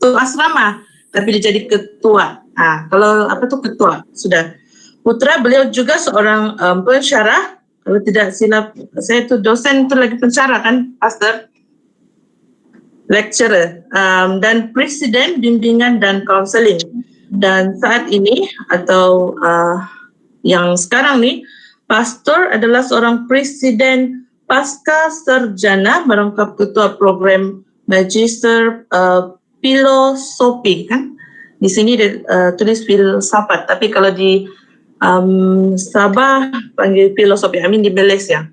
satu asrama, tapi dia jadi ketua. Kalau apa tuh ketua sudah. Putra beliau juga seorang pensyarah. Kalau tidak silap, saya itu dosen itu lagi pensyarah kan, pastor, lecturer, dan presiden bimbingan dan counseling. Dan saat ini atau yang sekarang nih, pastor adalah seorang presiden pasca sarjana merangkap ketua program magister filosofi kan. Di sini tulis filsafat, tapi kalau di Sabah panggil filosofi, di Malaysia.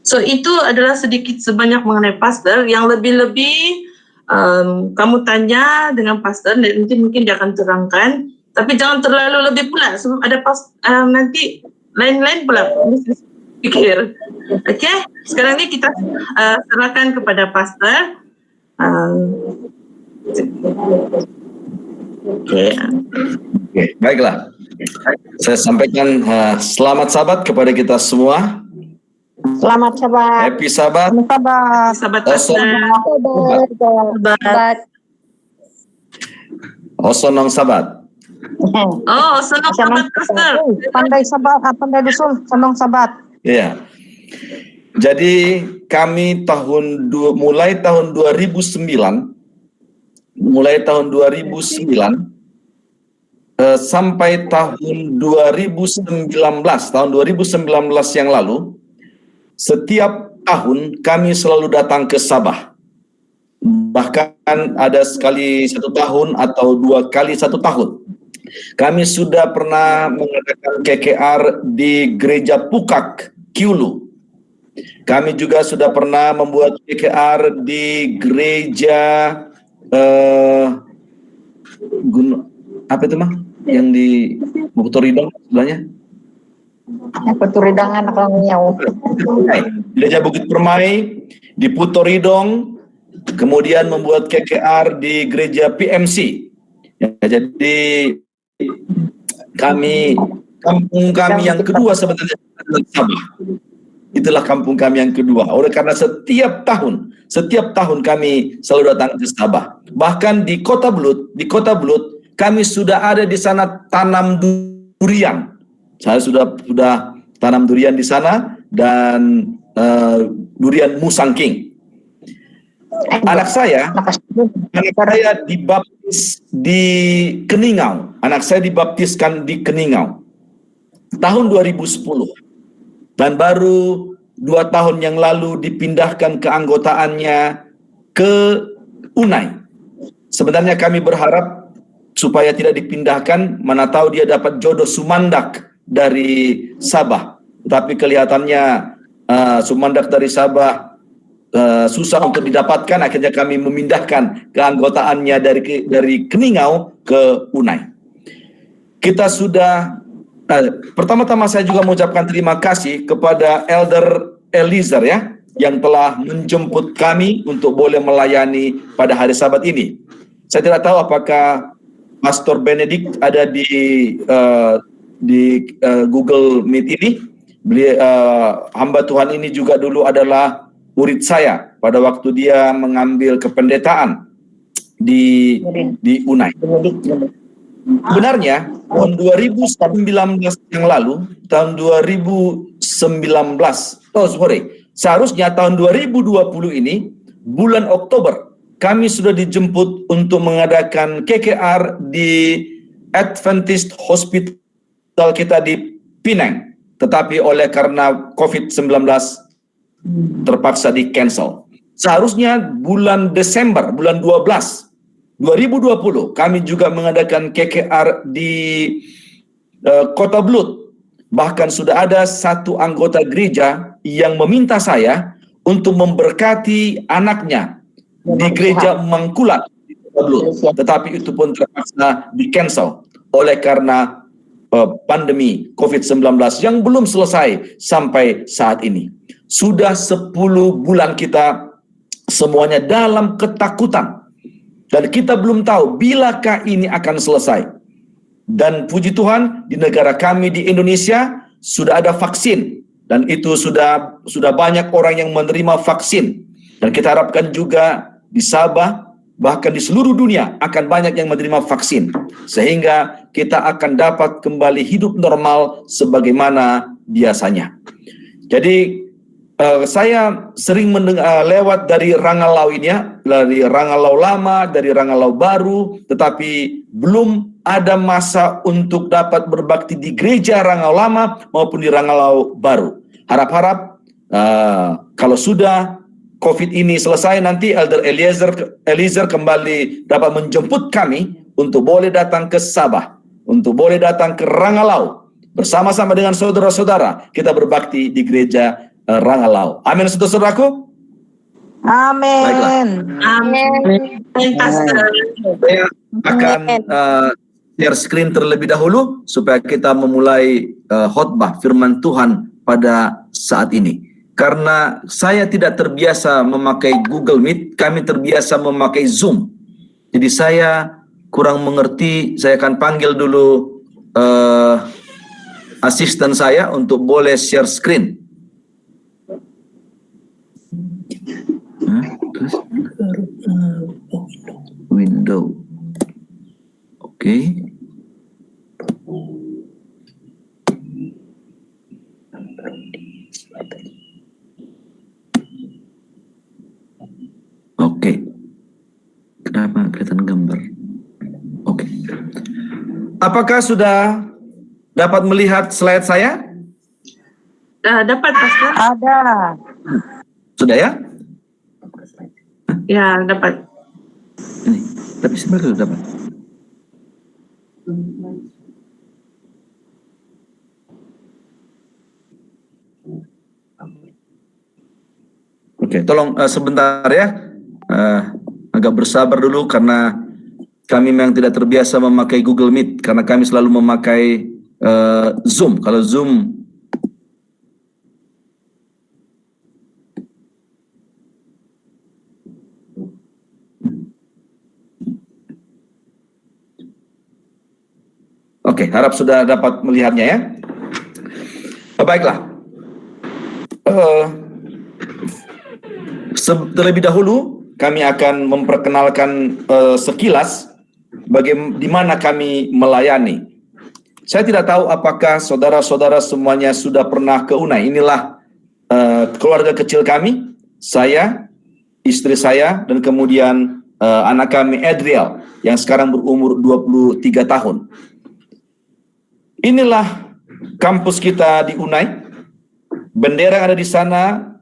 So itu adalah sedikit sebanyak mengenai pastor. Yang lebih-lebih kamu tanya dengan pastor, nanti mungkin dia akan terangkan. Tapi jangan terlalu lebih pula, sebab ada nanti lain-lain pula pikir. Okey, sekarang ni kita serahkan kepada pastor. Okey, baiklah. Saya sampaikan selamat Sabat kepada kita semua. Selamat Sabat. Happy Sabat. Sabat pastor. Sabat. Osonong Sabat. Oh, senang Sabat pastor. Pandai Sabat, pandai dusun, senang Sabat. Iya. Jadi kami mulai tahun 2009 sampai tahun 2019 yang lalu, setiap tahun kami selalu datang ke Sabah. Bahkan ada sekali 1 tahun atau 2 kali 1 tahun. Kami sudah pernah mengadakan KKR di Gereja Pukak, Kiulu. Kami juga sudah pernah membuat KKR di Gereja apa itu mah? Yang di Putu Ridong sebelahnya? Putu Ridong anak Langiau. Gereja Bukit Permai di Putu Ridong, kemudian membuat KKR di Gereja PMC. Ya, jadi kampung kami yang kedua sebenarnya adalah Sabah. Itulah kampung kami yang kedua. Oleh karena setiap tahun kami selalu datang ke Sabah. Bahkan di Kota Blut, kami sudah ada di sana tanam durian. Saya sudah tanam durian di sana dan durian Musang King. Anak saya dibaptis di Keningau. Anak saya dibaptiskan di Keningau tahun 2010. Dan baru 2 tahun yang lalu dipindahkan keanggotaannya ke Unai. Sebenarnya kami berharap supaya tidak dipindahkan, mana tahu dia dapat jodoh Sumandak dari Sabah. Tapi kelihatannya Sumandak dari Sabah susah untuk didapatkan, akhirnya kami memindahkan keanggotaannya dari Keningau ke Unai. Kita sudah pertama-tama saya juga mengucapkan terima kasih kepada Elder Eliezer ya, yang telah menjemput kami untuk boleh melayani pada hari Sabat ini. Saya tidak tahu apakah Pastor Benedict ada di Google Meet ini. Hamba Tuhan ini juga dulu adalah murid saya pada waktu dia mengambil kependetaan di Unai. Sebenarnya tahun 2019 yang lalu, seharusnya tahun 2020 ini, bulan Oktober, kami sudah dijemput untuk mengadakan KKR di Adventist Hospital kita di Penang. Tetapi oleh karena COVID-19 terpaksa di-cancel. Seharusnya bulan Desember, bulan 12, 2020 kami juga mengadakan KKR di Kota Blut. Bahkan sudah ada satu anggota gereja yang meminta saya untuk memberkati anaknya di gereja Mangkulat di Kota Blut. Tetapi itu pun terpaksa di-cancel oleh karena pandemi COVID-19 yang belum selesai sampai saat ini. Sudah 10 bulan kita semuanya dalam ketakutan. Dan kita belum tahu bilakah ini akan selesai. Dan puji Tuhan, di negara kami di Indonesia sudah ada vaksin. Dan itu sudah banyak orang yang menerima vaksin. Dan kita harapkan juga di Sabah bahkan di seluruh dunia akan banyak yang menerima vaksin, sehingga kita akan dapat kembali hidup normal sebagaimana biasanya. Jadi saya sering lewat dari Rangalau ini ya, dari Rangalau lama, dari Rangalau baru, tetapi belum ada masa untuk dapat berbakti di gereja Rangalau lama maupun di Rangalau baru. Harap-harap kalau sudah COVID ini selesai, nanti Elder Eliezer kembali dapat menjemput kami untuk boleh datang ke Sabah, untuk boleh datang ke Rangalau. Bersama-sama dengan saudara-saudara, kita berbakti di gereja Rangalau. Amin, saudara-saudaraku. Amin. Baiklah. Amin, Pastor. Saya akan share screen terlebih dahulu supaya kita memulai khotbah firman Tuhan pada saat ini. Karena saya tidak terbiasa memakai Google Meet, kami terbiasa memakai Zoom. Jadi saya kurang mengerti, saya akan panggil dulu asisten saya untuk boleh share screen. Window. Oke. Oke. Kenapa kelihatan gambar? Oke. Apakah sudah dapat melihat slide saya? Dapat, Pastor? Ada. Sudah ya? Ya, dapat. Ini, tapi sebenarnya sudah dapat. Oke, tolong sebentar ya. Agak bersabar dulu karena kami memang tidak terbiasa memakai Google Meet karena kami selalu memakai Zoom. Kalau Zoom Oke, harap sudah dapat melihatnya ya. Baiklah. Terlebih dahulu kami akan memperkenalkan sekilas di mana kami melayani. Saya tidak tahu apakah saudara-saudara semuanya sudah pernah ke UNAI. Inilah keluarga kecil kami, saya, istri saya, dan kemudian anak kami Adriel yang sekarang berumur 23 tahun. Inilah kampus kita di UNAI. Bendera yang ada di sana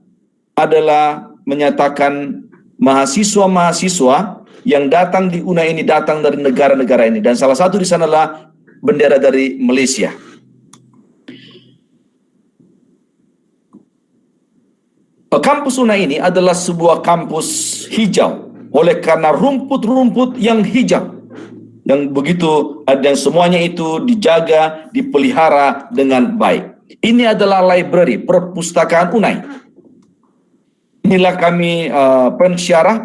adalah menyatakan mahasiswa-mahasiswa yang datang di UNAI ini datang dari negara-negara ini. Dan salah satu di sana adalah bendera dari Malaysia. Kampus UNAI ini adalah sebuah kampus hijau. Oleh karena rumput-rumput yang hijau. Yang begitu dan semuanya itu dijaga, dipelihara dengan baik. Ini adalah library, perpustakaan UNAI. Inilah kami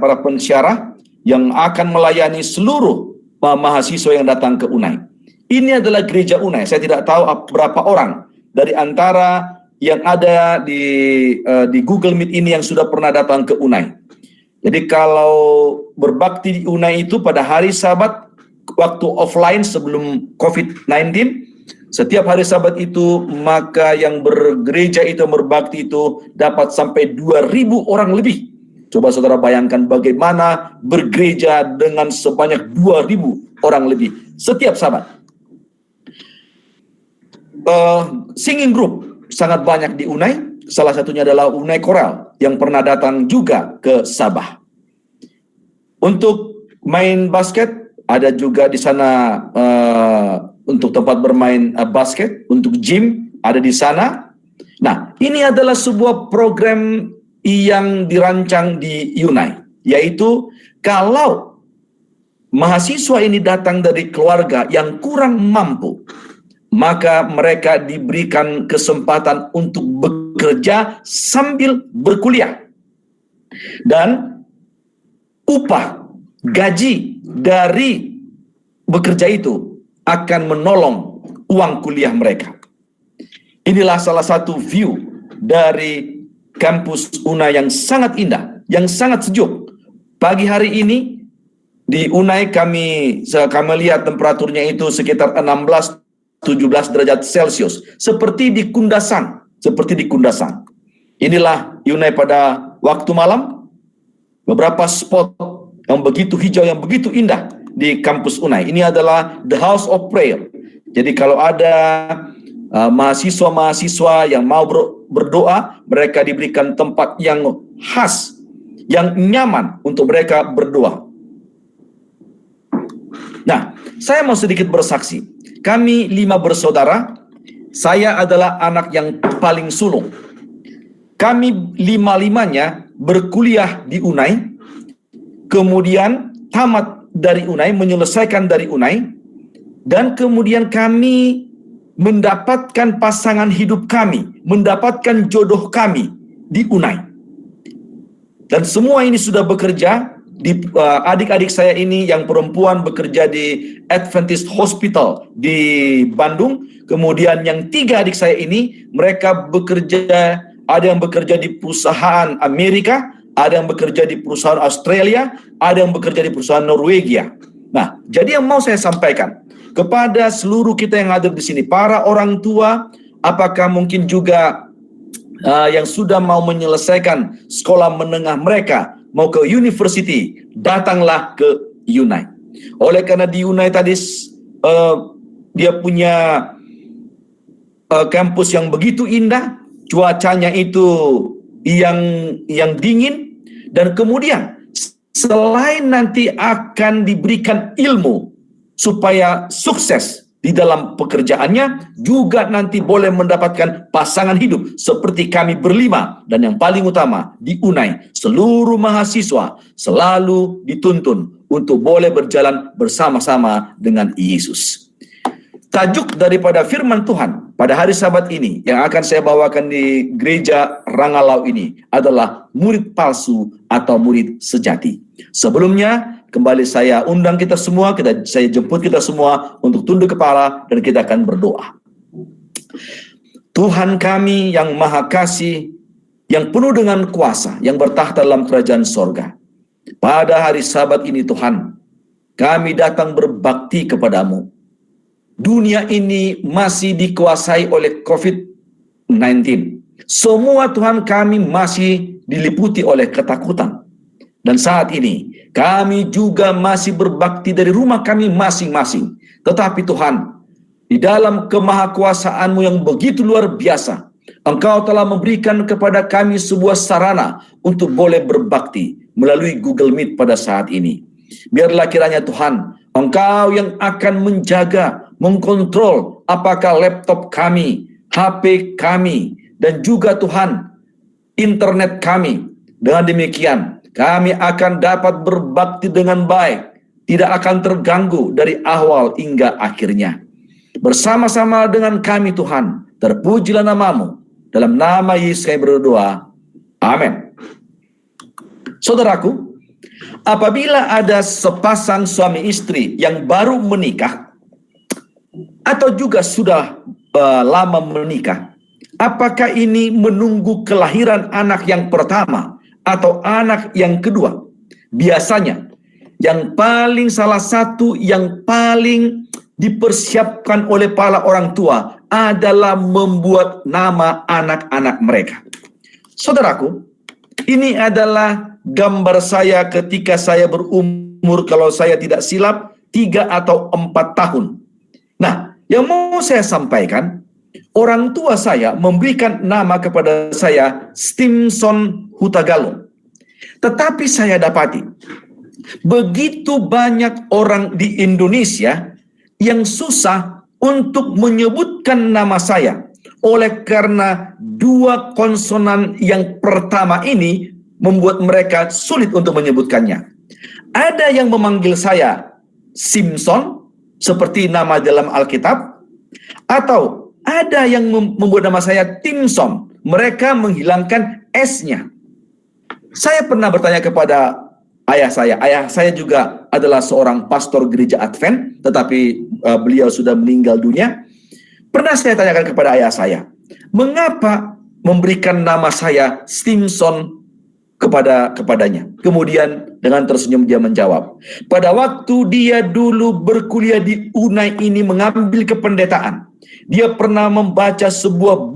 para pensyarah yang akan melayani seluruh mahasiswa yang datang ke UNAI. Ini adalah gereja UNAI. Saya tidak tahu berapa orang dari antara yang ada di Google Meet ini yang sudah pernah datang ke UNAI. Jadi kalau berbakti di UNAI itu pada hari Sabat, waktu offline sebelum COVID-19, setiap hari Sabat itu maka yang bergereja itu berbakti itu dapat sampai 2.000 orang lebih. Coba saudara bayangkan bagaimana bergereja dengan sebanyak 2.000 orang lebih setiap Sabat. Singing group sangat banyak di UNAI. Salah satunya adalah UNAI Koral yang pernah datang juga ke Sabah. Untuk main basket ada juga di sana untuk tempat bermain basket, untuk gym ada di sana. Nah, ini adalah sebuah program yang dirancang di UNAI, yaitu kalau mahasiswa ini datang dari keluarga yang kurang mampu, maka mereka diberikan kesempatan untuk bekerja sambil berkuliah. Dan upah, gaji dari bekerja itu akan menolong uang kuliah mereka. Inilah salah satu view dari kampus UNAI yang sangat indah, yang sangat sejuk. Pagi hari ini Di Unai kami lihat temperaturnya itu sekitar 16-17 derajat Celcius, seperti di Kundasan. Inilah Unai pada waktu malam, beberapa spot yang begitu hijau, yang begitu indah di kampus Unai. Ini adalah the house of prayer. Jadi kalau ada mahasiswa-mahasiswa yang mau berdoa, mereka diberikan tempat yang khas, yang nyaman untuk mereka berdoa. Nah, saya mau sedikit bersaksi. Kami 5 bersaudara. Saya adalah anak yang paling sulung. Kami 5-limanya berkuliah di Unai, kemudian tamat dari Unai, menyelesaikan dari Unai, dan kemudian kami mendapatkan pasangan hidup kami, mendapatkan jodoh kami di Unai. Dan semua ini sudah bekerja. Adik-adik saya ini yang perempuan bekerja di Adventist Hospital di Bandung. Kemudian yang 3 adik saya ini, mereka bekerja, ada yang bekerja di perusahaan Amerika, ada yang bekerja di perusahaan Australia, ada yang bekerja di perusahaan Norwegia. Nah, jadi yang mau saya sampaikan kepada seluruh kita yang hadir di sini, para orang tua, apakah mungkin juga yang sudah mau menyelesaikan sekolah menengah mereka, mau ke university, datanglah ke Unai. Oleh karena di Unai tadi dia punya kampus yang begitu indah, cuacanya itu yang dingin, dan kemudian selain nanti akan diberikan ilmu supaya sukses di dalam pekerjaannya, juga nanti boleh mendapatkan pasangan hidup seperti kami berlima. Dan yang paling utama, di Unai seluruh mahasiswa selalu dituntun untuk boleh berjalan bersama-sama dengan Yesus. Tajuk daripada firman Tuhan pada hari Sabat ini yang akan saya bawakan di gereja Rangalau ini adalah murid palsu atau murid sejati. Sebelumnya, kembali saya undang kita semua, saya jemput kita semua untuk tunduk kepala dan kita akan berdoa. Tuhan kami yang maha kasih, yang penuh dengan kuasa, yang bertahta dalam kerajaan sorga. Pada hari Sabat ini Tuhan, kami datang berbakti kepadamu. Dunia ini masih dikuasai oleh COVID-19. Semua Tuhan kami masih diliputi oleh ketakutan. Dan saat ini kami juga masih berbakti dari rumah kami masing-masing. Tetapi Tuhan, di dalam kemahakuasaan-Mu yang begitu luar biasa, Engkau telah memberikan kepada kami sebuah sarana untuk boleh berbakti melalui Google Meet pada saat ini. Biarlah kiranya Tuhan, Engkau yang akan menjaga, mengkontrol apakah laptop kami, HP kami, dan juga Tuhan, internet kami. Dengan demikian, kami akan dapat berbakti dengan baik, tidak akan terganggu dari awal hingga akhirnya. Bersama-sama dengan kami Tuhan, terpujilah nama-Mu. Dalam nama Yesus kami berdoa. Amin. Saudaraku, apabila ada sepasang suami istri yang baru menikah, atau juga sudah lama menikah, apakah ini menunggu kelahiran anak yang pertama atau anak yang kedua? Biasanya salah satu yang paling dipersiapkan oleh para orang tua adalah membuat nama anak-anak mereka. Saudaraku, ini adalah gambar saya ketika saya berumur, kalau saya tidak silap, 3 atau 4 tahun. Nah, yang mau saya sampaikan, orang tua saya memberikan nama kepada saya Stimson Hutagalung. Tetapi saya dapati, begitu banyak orang di Indonesia yang susah untuk menyebutkan nama saya. Oleh karena 2 konsonan yang pertama ini membuat mereka sulit untuk menyebutkannya. Ada yang memanggil saya Simpson, seperti nama dalam Alkitab, atau ada yang membuat nama saya Timson. Mereka menghilangkan S-nya. Saya pernah bertanya kepada ayah saya. Ayah saya juga adalah seorang pastor gereja Advent, tetapi beliau sudah meninggal dunia. Pernah saya tanyakan kepada ayah saya, mengapa memberikan nama saya Stimson kepadanya. Kemudian dengan tersenyum dia menjawab, pada waktu dia dulu berkuliah di UNAI ini mengambil kependetaan, dia pernah membaca sebuah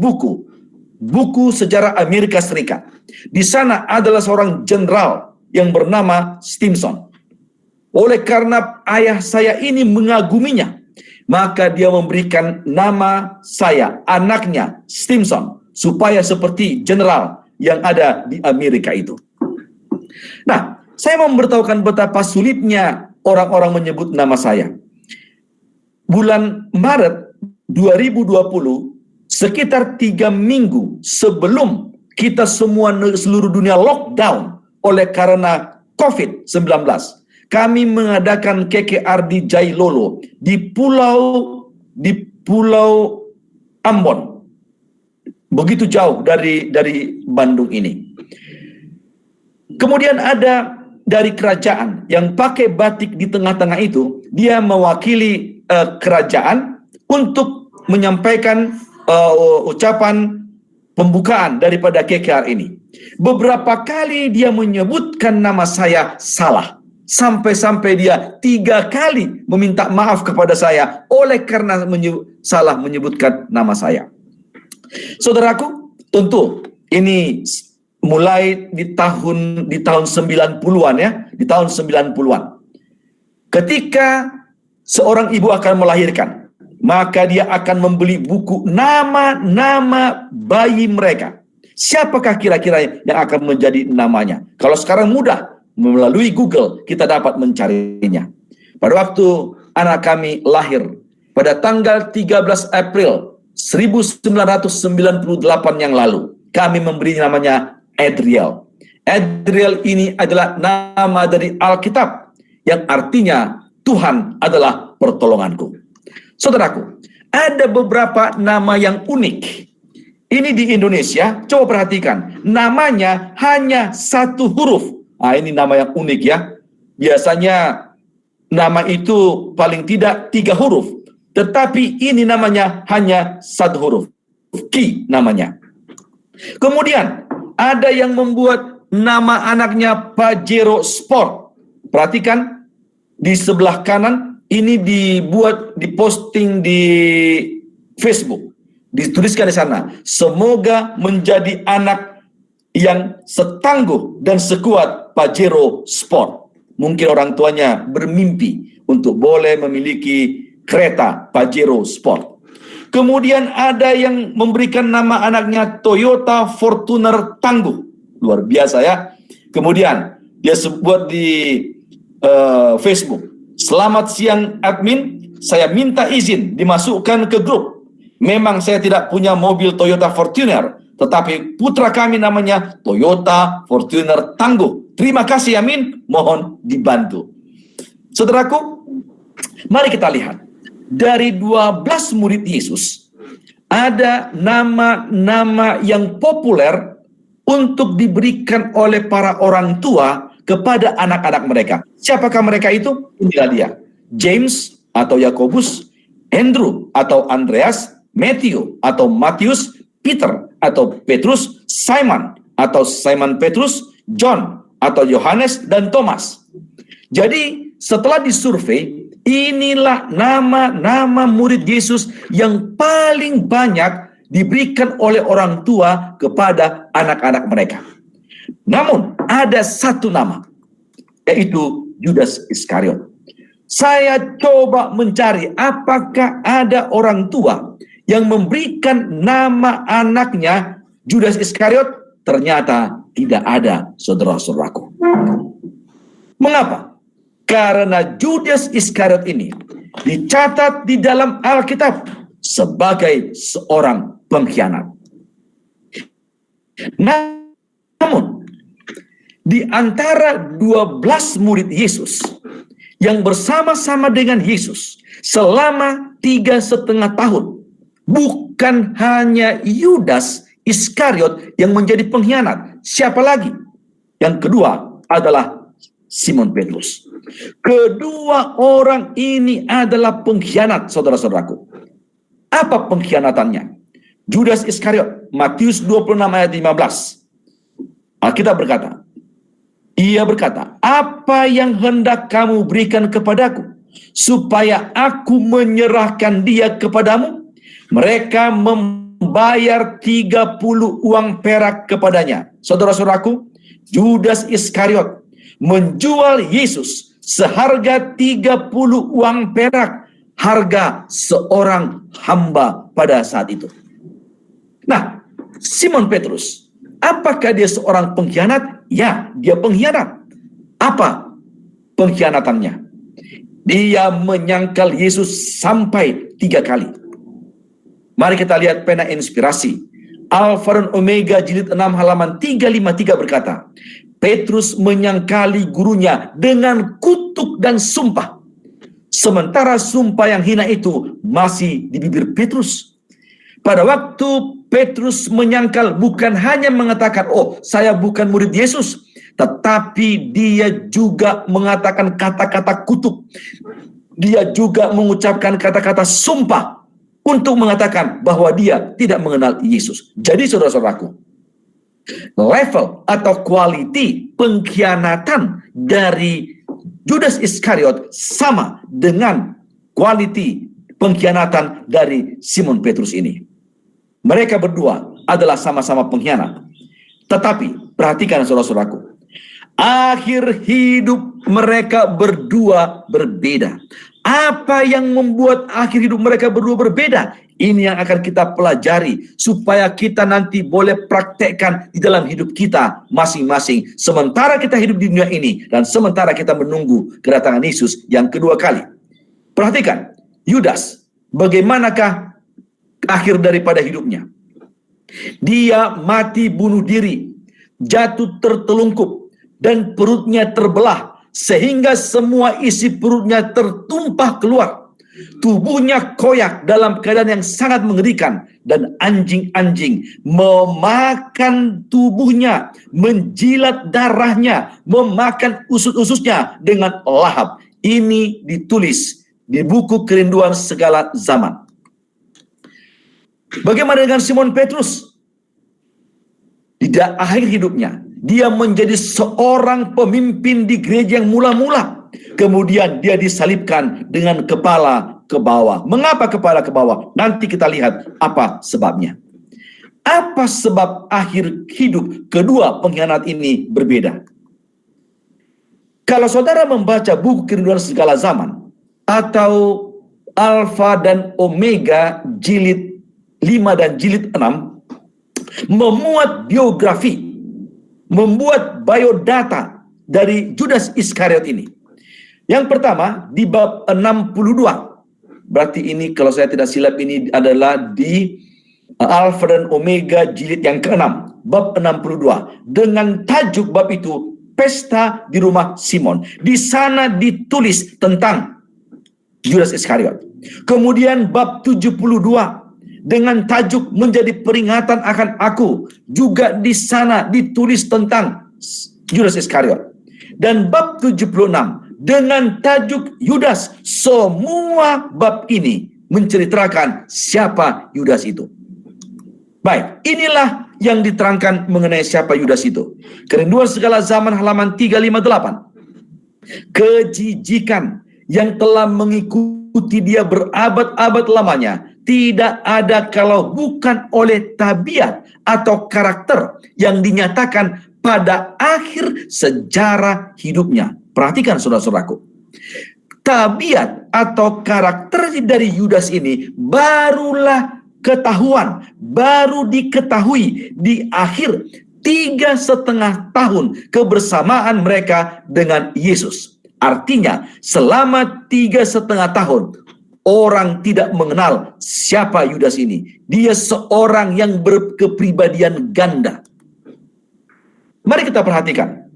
buku sejarah Amerika Serikat. Di sana adalah seorang jenderal yang bernama Stimson. Oleh karena ayah saya ini mengaguminya, maka dia memberikan nama saya, anaknya, Stimson, supaya seperti jenderal yang ada di Amerika itu. Nah, saya mau memberitahukan betapa sulitnya orang-orang menyebut nama saya. Bulan Maret 2020, sekitar 3 minggu sebelum kita semua seluruh dunia lockdown oleh karena COVID-19, kami mengadakan KKR di Jailolo, di Pulau Ambon. Begitu jauh dari Bandung ini. Kemudian ada dari kerajaan yang pakai batik di tengah-tengah itu, dia mewakili kerajaan untuk menyampaikan ucapan pembukaan daripada KKR ini. Beberapa kali dia menyebutkan nama saya salah. Sampai-sampai dia 3 kali meminta maaf kepada saya oleh karena salah menyebutkan nama saya. Saudaraku, tentu ini mulai di tahun 90-an ya, di tahun 90-an. Ketika seorang ibu akan melahirkan, maka dia akan membeli buku nama-nama bayi mereka. Siapakah kira-kira yang akan menjadi namanya? Kalau sekarang mudah, melalui Google kita dapat mencarinya. Pada waktu anak kami lahir, pada tanggal 13 April 1998 yang lalu, kami memberi namanya Adriel. Adriel ini adalah nama dari Alkitab yang artinya Tuhan adalah pertolonganku. Saudaraku, ada beberapa nama yang unik. Ini di Indonesia, coba perhatikan, namanya hanya 1 huruf. Ini nama yang unik ya. Biasanya nama itu paling tidak 3 huruf. Tetapi ini namanya hanya 1 huruf. Ki namanya. Kemudian ada yang membuat nama anaknya Pajero Sport. Perhatikan di sebelah kanan, ini diposting di Facebook. Dituliskan di sana, semoga menjadi anak yang setangguh dan sekuat Pajero Sport. Mungkin orang tuanya bermimpi untuk boleh memiliki kereta Pajero Sport. Kemudian ada yang memberikan nama anaknya Toyota Fortuner Tangguh. Luar biasa ya. Kemudian dia buat di Facebook, selamat siang admin, saya minta izin dimasukkan ke grup. Memang saya tidak punya mobil Toyota Fortuner, tetapi putra kami namanya Toyota Fortuner Tangguh. Terima kasih Amin, mohon dibantu. Saudaraku, mari kita lihat. Dari 12 murid Yesus, ada nama-nama yang populer untuk diberikan oleh para orang tua kepada anak-anak mereka. Siapakah mereka itu? Inilah dia. James atau Yakobus, Andrew atau Andreas, Matthew atau Matius, Peter atau Petrus, Simon atau Simon Petrus, John atau Yohanes, dan Thomas. Jadi setelah disurvei, inilah nama-nama murid Yesus yang paling banyak diberikan oleh orang tua kepada anak-anak mereka. Namun ada 1 nama, yaitu Judas Iskariot. Saya coba mencari apakah ada orang tua yang memberikan nama anaknya Judas Iskariot. Ternyata tidak ada, saudara-saudaraku. Mengapa? Karena Judas Iskariot ini dicatat di dalam Alkitab sebagai seorang pengkhianat. Namun, di antara 12 murid Yesus yang bersama-sama dengan Yesus selama 3,5 tahun, bukan hanya Judas Iskariot yang menjadi pengkhianat. Siapa lagi? Yang kedua adalah Simon Petrus. Kedua orang ini adalah pengkhianat, saudara-saudaraku. Apa pengkhianatannya? Judas Iskariot, Matius 26 ayat 15. Alkitab berkata, Ia berkata, apa yang hendak kamu berikan kepadaku, supaya aku menyerahkan dia kepadamu? Mereka membayar 30 uang perak kepadanya. Saudara-saudaraku, Judas Iskariot menjual Yesus seharga 30 uang perak, harga seorang hamba pada saat itu. Nah, Simon Petrus, apakah dia seorang pengkhianat? Ya, dia pengkhianat. Apa pengkhianatannya? Dia menyangkal Yesus sampai 3 kali. Mari kita lihat pena inspirasi. Alfa dan Omega jilid 6 halaman 353 berkata, Petrus menyangkali gurunya dengan kutuk dan sumpah. Sementara sumpah yang hina itu masih di bibir Petrus. Pada waktu Petrus menyangkal, bukan hanya mengatakan, oh saya bukan murid Yesus, tetapi dia juga mengatakan kata-kata kutuk. Dia juga mengucapkan kata-kata sumpah untuk mengatakan bahwa dia tidak mengenal Yesus. Jadi saudara-saudaraku, level atau quality pengkhianatan dari Judas Iskariot sama dengan quality pengkhianatan dari Simon Petrus ini. Mereka berdua adalah sama-sama pengkhianat. Tetapi perhatikan saudara-saudaraku, akhir hidup mereka berdua berbeda. Apa yang membuat akhir hidup mereka berdua berbeda? Ini yang akan kita pelajari supaya kita nanti boleh praktekkan di dalam hidup kita masing-masing. Sementara kita hidup di dunia ini dan sementara kita menunggu kedatangan Yesus yang kedua kali. Perhatikan, Yudas, bagaimanakah akhir daripada hidupnya? Dia mati bunuh diri, jatuh tertelungkup, dan perutnya terbelah, sehingga semua isi perutnya tertumpah keluar. Tubuhnya koyak dalam keadaan yang sangat mengerikan, dan anjing-anjing memakan tubuhnya, menjilat darahnya, memakan usus-ususnya dengan lahap. Ini ditulis di buku Kerinduan Segala Zaman. Bagaimana dengan Simon Petrus? Di akhir hidupnya, dia menjadi seorang pemimpin di gereja yang mula-mula. Kemudian dia disalibkan dengan kepala ke bawah. Mengapa kepala ke bawah? Nanti kita lihat apa sebabnya. Apa sebab akhir hidup kedua pengkhianat ini berbeda? Kalau saudara membaca buku Kerinduan Segala Zaman atau Alfa dan Omega jilid 5 dan jilid 6 memuat biografi, membuat biodata dari Judas Iskariot ini. Yang pertama di bab 62. Berarti ini kalau saya tidak silap ini adalah di Alfa dan Omega jilid yang ke-6, bab 62. Dengan tajuk bab itu Pesta di Rumah Simon. Di sana ditulis tentang Judas Iskariot. Kemudian bab 72 dengan tajuk Menjadi Peringatan Akan Aku, juga di sana ditulis tentang Judas Iskariot. Dan bab 76 dengan tajuk Yudas. Semua bab ini menceritakan siapa Yudas itu. Baik, inilah yang diterangkan mengenai siapa Yudas itu. Kerinduan Segala Zaman halaman 358. Kejijikan yang telah mengikuti dia berabad-abad lamanya tidak ada kalau bukan oleh tabiat atau karakter yang dinyatakan pada akhir sejarah hidupnya. Perhatikan saudara-saudaraku. Tabiat atau karakter dari Yudas ini barulah ketahuan, baru diketahui di akhir 3,5 tahun kebersamaan mereka dengan Yesus. Artinya selama 3,5 tahun orang tidak mengenal siapa Yudas ini. Dia seorang yang berkepribadian ganda. Mari kita perhatikan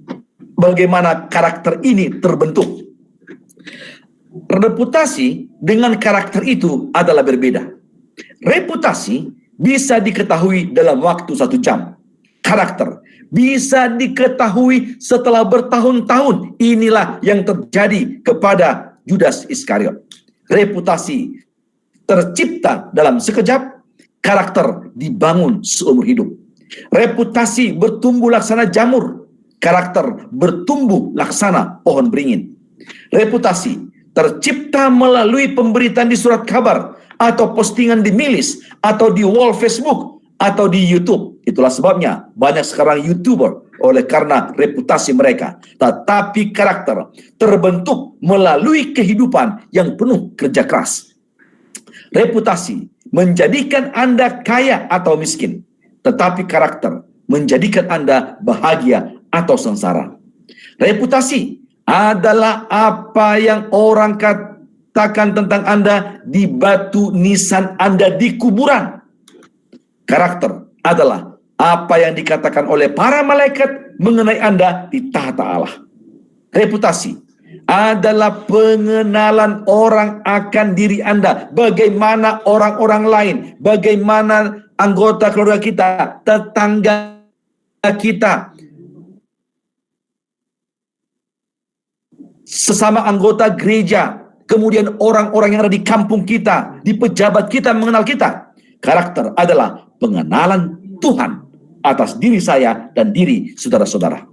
bagaimana karakter ini terbentuk. Reputasi dengan karakter itu adalah berbeda. Reputasi bisa diketahui dalam waktu 1 jam. Karakter bisa diketahui setelah bertahun-tahun. Inilah yang terjadi kepada Judas Iskariot. Reputasi tercipta dalam sekejap, karakter dibangun seumur hidup. Reputasi bertumbuh laksana jamur. karakter bertumbuh laksana pohon beringin. Reputasi tercipta melalui pemberitaan di surat kabar, atau postingan di milis, atau di wall Facebook, atau di YouTube. Itulah sebabnya banyak sekarang YouTuber oleh karena reputasi mereka. Tetapi karakter terbentuk melalui kehidupan yang penuh kerja keras. Reputasi menjadikan Anda kaya atau miskin, tetapi karakter menjadikan Anda bahagia atau sengsara. Reputasi adalah apa yang orang katakan tentang Anda di batu nisan Anda di kuburan. Karakter adalah apa yang dikatakan oleh para malaikat mengenai Anda di tahta Allah. Reputasi adalah pengenalan orang akan diri Anda, bagaimana orang-orang lain, bagaimana anggota keluarga kita, tetangga kita, sesama anggota gereja, kemudian orang-orang yang ada di kampung kita, di pejabat kita mengenal kita. Karakter adalah pengenalan Tuhan atas diri saya dan diri saudara-saudara.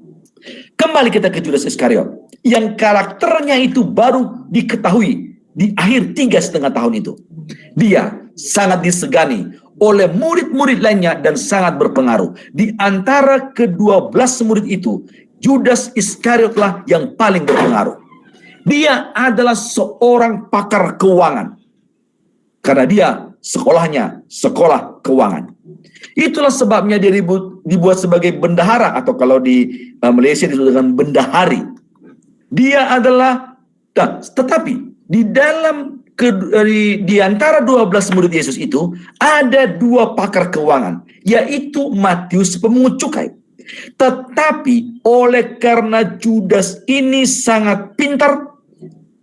Kembali kita ke Judas Iskariot, yang karakternya itu baru diketahui di akhir 3,5 tahun itu. Dia sangat disegani oleh murid-murid lainnya dan sangat berpengaruh. Di antara ke-12 murid itu, Judas Iskariotlah yang paling berpengaruh. Dia adalah seorang pakar keuangan, karena dia sekolahnya sekolah keuangan. Itulah sebabnya dia dibuat sebagai bendahara, atau kalau di Malaysia disebut dengan bendahari. Dia adalah, tetapi di dalam di antara 12 murid Yesus itu ada 2 pakar keuangan, yaitu Matius pemungut cukai. Tetapi oleh karena Judas ini sangat pintar,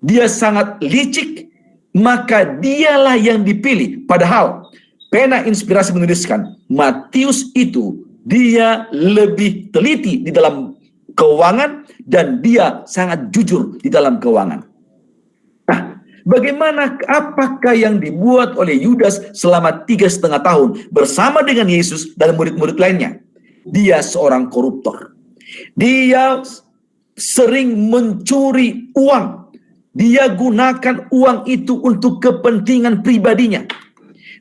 dia sangat licik, maka dialah yang dipilih. Padahal pena inspirasi menuliskan Matius itu dia lebih teliti di dalam keuangan dan dia sangat jujur di dalam keuangan. Nah, bagaimana, apakah yang dibuat oleh Yudas selama 3,5 tahun bersama dengan Yesus dan murid-murid lainnya? Dia seorang koruptor. Dia sering mencuri uang. Dia gunakan uang itu untuk kepentingan pribadinya.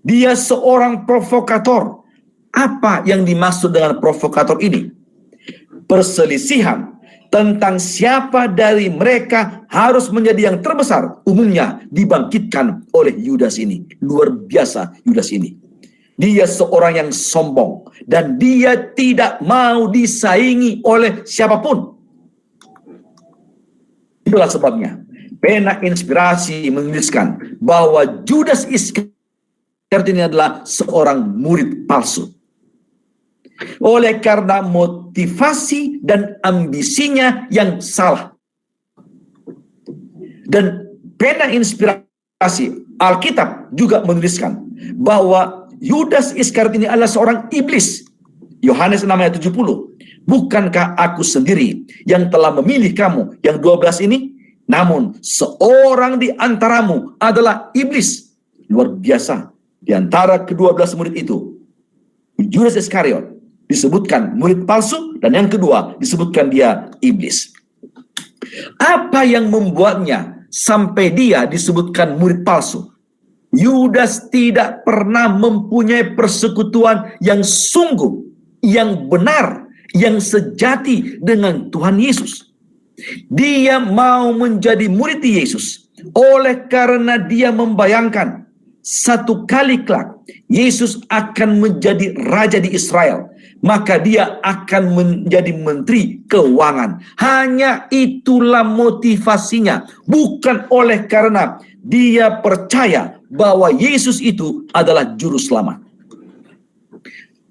Dia seorang provokator. Apa yang dimaksud dengan provokator ini? Perselisihan tentang siapa dari mereka harus menjadi yang terbesar umumnya dibangkitkan oleh Yudas ini. Luar biasa Yudas ini. Dia seorang yang sombong dan dia tidak mau disaingi oleh siapapun. Itulah sebabnya pena inspirasi menuliskan bahwa Judas Iskariot ini adalah seorang murid palsu. Oleh karena motivasi dan ambisinya yang salah. Dan pena inspirasi Alkitab juga menuliskan bahwa Yudas Iskariot ini adalah seorang iblis. Yohanes 6 ayat 70. Bukankah aku sendiri yang telah memilih kamu, yang 12 ini? Namun seorang di antaramu adalah iblis. Luar biasa. Di antara ke-12 murid itu, Judas Iskariot disebutkan murid palsu, dan yang kedua disebutkan dia iblis. Apa yang membuatnya sampai dia disebutkan murid palsu? Yudas tidak pernah mempunyai persekutuan yang sungguh, yang benar, yang sejati dengan Tuhan Yesus. Dia mau menjadi murid Yesus oleh karena dia membayangkan satu kali kelak Yesus akan menjadi raja di Israel, maka dia akan menjadi menteri keuangan. Hanya itulah motivasinya, bukan oleh karena dia percaya bahwa Yesus itu adalah juru selamat.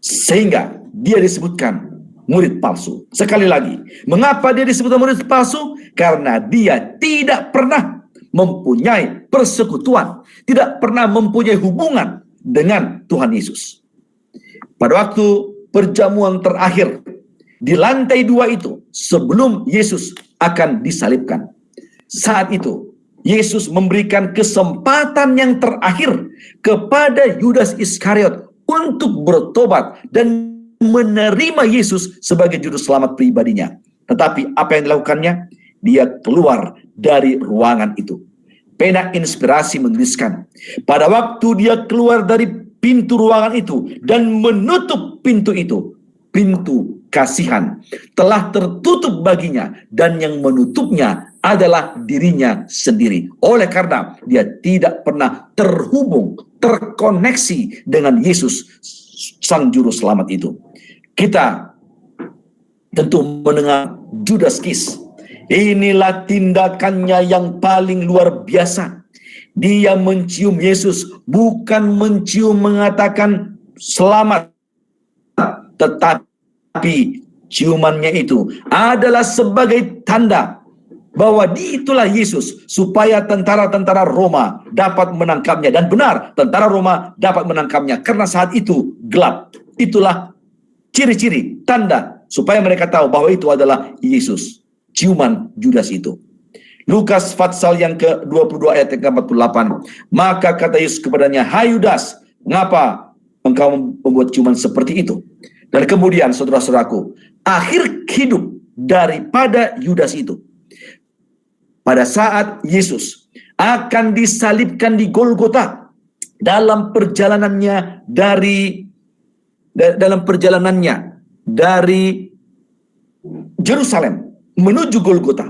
Sehingga dia disebutkan murid palsu. Sekali lagi, mengapa dia disebut murid palsu? Karena dia tidak pernah mempunyai persekutuan, tidak pernah mempunyai hubungan dengan Tuhan Yesus. Pada waktu perjamuan terakhir di lantai 2 itu, sebelum Yesus akan disalibkan, saat itu Yesus memberikan kesempatan yang terakhir kepada Yudas Iskariot untuk bertobat dan menerima Yesus sebagai juru selamat pribadinya. Tetapi apa yang dilakukannya? Dia keluar dari ruangan itu. Pena Inspirasi menuliskan, pada waktu dia keluar dari pintu ruangan itu dan menutup pintu itu, pintu kasihan telah tertutup baginya, dan yang menutupnya adalah dirinya sendiri. Oleh karena dia tidak pernah terhubung, terkoneksi dengan Yesus, Sang Juru Selamat itu. Kita tentu mendengar Judas Kis. Inilah tindakannya yang paling luar biasa. Dia mencium Yesus, bukan mencium mengatakan selamat, tetapi ciumannya itu adalah sebagai tanda bahwa itulah Yesus, supaya tentara-tentara Roma dapat menangkapnya. Dan benar, tentara Roma dapat menangkapnya karena saat itu gelap. Itulah ciri-ciri, tanda supaya mereka tahu bahwa itu adalah Yesus. Ciuman Judas itu. Lukas Fatsal yang ke-22 ayat ke-48. Maka kata Yesus kepadanya, "Hai Yudas, mengapa engkau membuat ciuman seperti itu?" Dan kemudian saudara-saudaraku, akhir hidup daripada Yudas itu, pada saat Yesus akan disalibkan di Golgota, dalam perjalanannya dari Yerusalem menuju Golgota.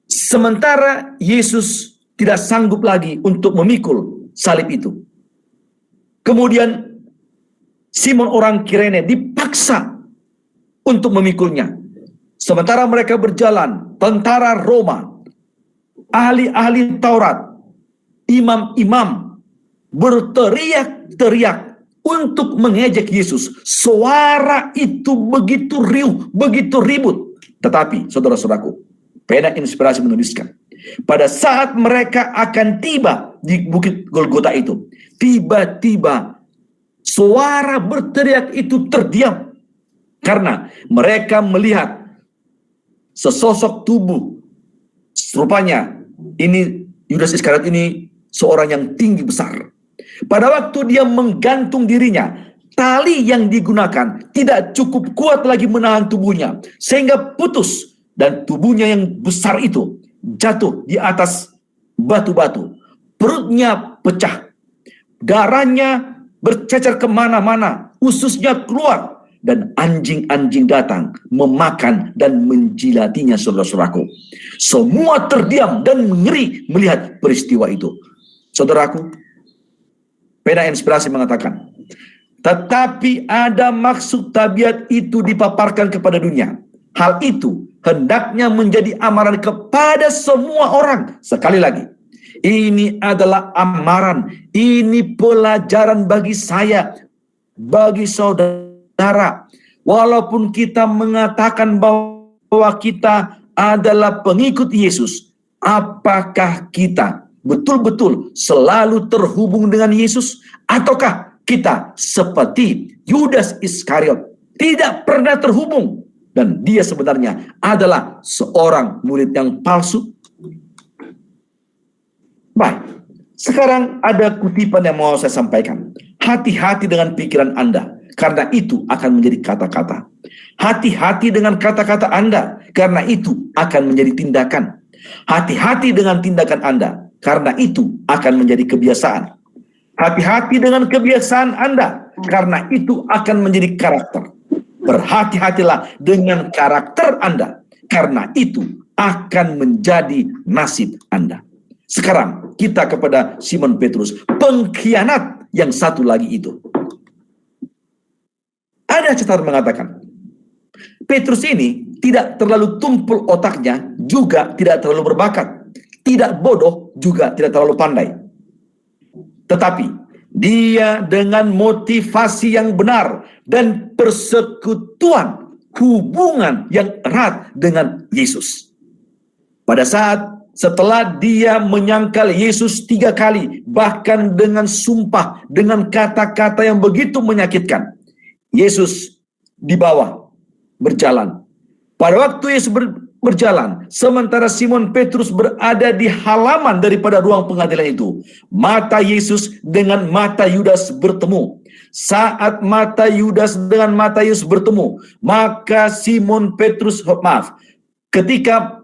Sementara Yesus tidak sanggup lagi untuk memikul salib itu. Kemudian Simon orang Kirene dipaksa untuk memikulnya. Sementara mereka berjalan, tentara Roma, ahli-ahli Taurat, imam-imam berteriak-teriak untuk mengejek Yesus. Suara itu begitu riuh, begitu ribut. Tetapi saudara-saudaraku, Pena Inspirasi menuliskan, pada saat mereka akan tiba di Bukit Golgota itu, tiba-tiba suara berteriak itu terdiam. Karena mereka melihat sesosok tubuh. Rupanya ini Yudas Iskariot ini seorang yang tinggi besar. Pada waktu dia menggantung dirinya, tali yang digunakan tidak cukup kuat lagi menahan tubuhnya, sehingga putus, dan tubuhnya yang besar itu jatuh di atas batu-batu. Perutnya pecah, darahnya bercecer kemana-mana, ususnya keluar, dan anjing-anjing datang memakan dan menjilatinya, saudara-saudaraku. Semua terdiam dan ngeri melihat peristiwa itu. Saudaraku, Pena Inspirasi mengatakan, tetapi ada maksud tabiat itu dipaparkan kepada dunia. Hal itu hendaknya menjadi amaran kepada semua orang. Sekali lagi, ini adalah amaran, ini pelajaran bagi saya, bagi saudara. Walaupun kita mengatakan bahwa kita adalah pengikut Yesus, apakah kita betul-betul selalu terhubung dengan Yesus? Ataukah kita seperti Yudas Iskariot, tidak pernah terhubung, dan dia sebenarnya adalah seorang murid yang palsu? Baik, sekarang ada kutipan yang mau saya sampaikan. Hati-hati dengan pikiran Anda, karena itu akan menjadi kata-kata. Hati-hati dengan kata-kata Anda, karena itu akan menjadi tindakan. Hati-hati dengan tindakan Anda, karena itu akan menjadi kebiasaan. Hati-hati dengan kebiasaan Anda, karena itu akan menjadi karakter. Berhati-hatilah dengan karakter Anda, karena itu akan menjadi nasib Anda. Sekarang kita kepada Simon Petrus, pengkhianat yang satu lagi itu. Ada catatan mengatakan, Petrus ini tidak terlalu tumpul otaknya, juga tidak terlalu berbakat. Tidak bodoh, juga tidak terlalu pandai. Tetapi dia dengan motivasi yang benar dan persekutuan, hubungan yang erat dengan Yesus. Pada saat setelah dia menyangkal Yesus 3 kali, bahkan dengan sumpah, dengan kata-kata yang begitu menyakitkan, Yesus di bawah berjalan. Pada waktu Yesus berjalan. Sementara Simon Petrus berada di halaman daripada ruang pengadilan itu. Mata Yesus dengan mata Yudas bertemu. Saat mata Yudas dengan mata Yesus bertemu, maka Simon Petrus, ketika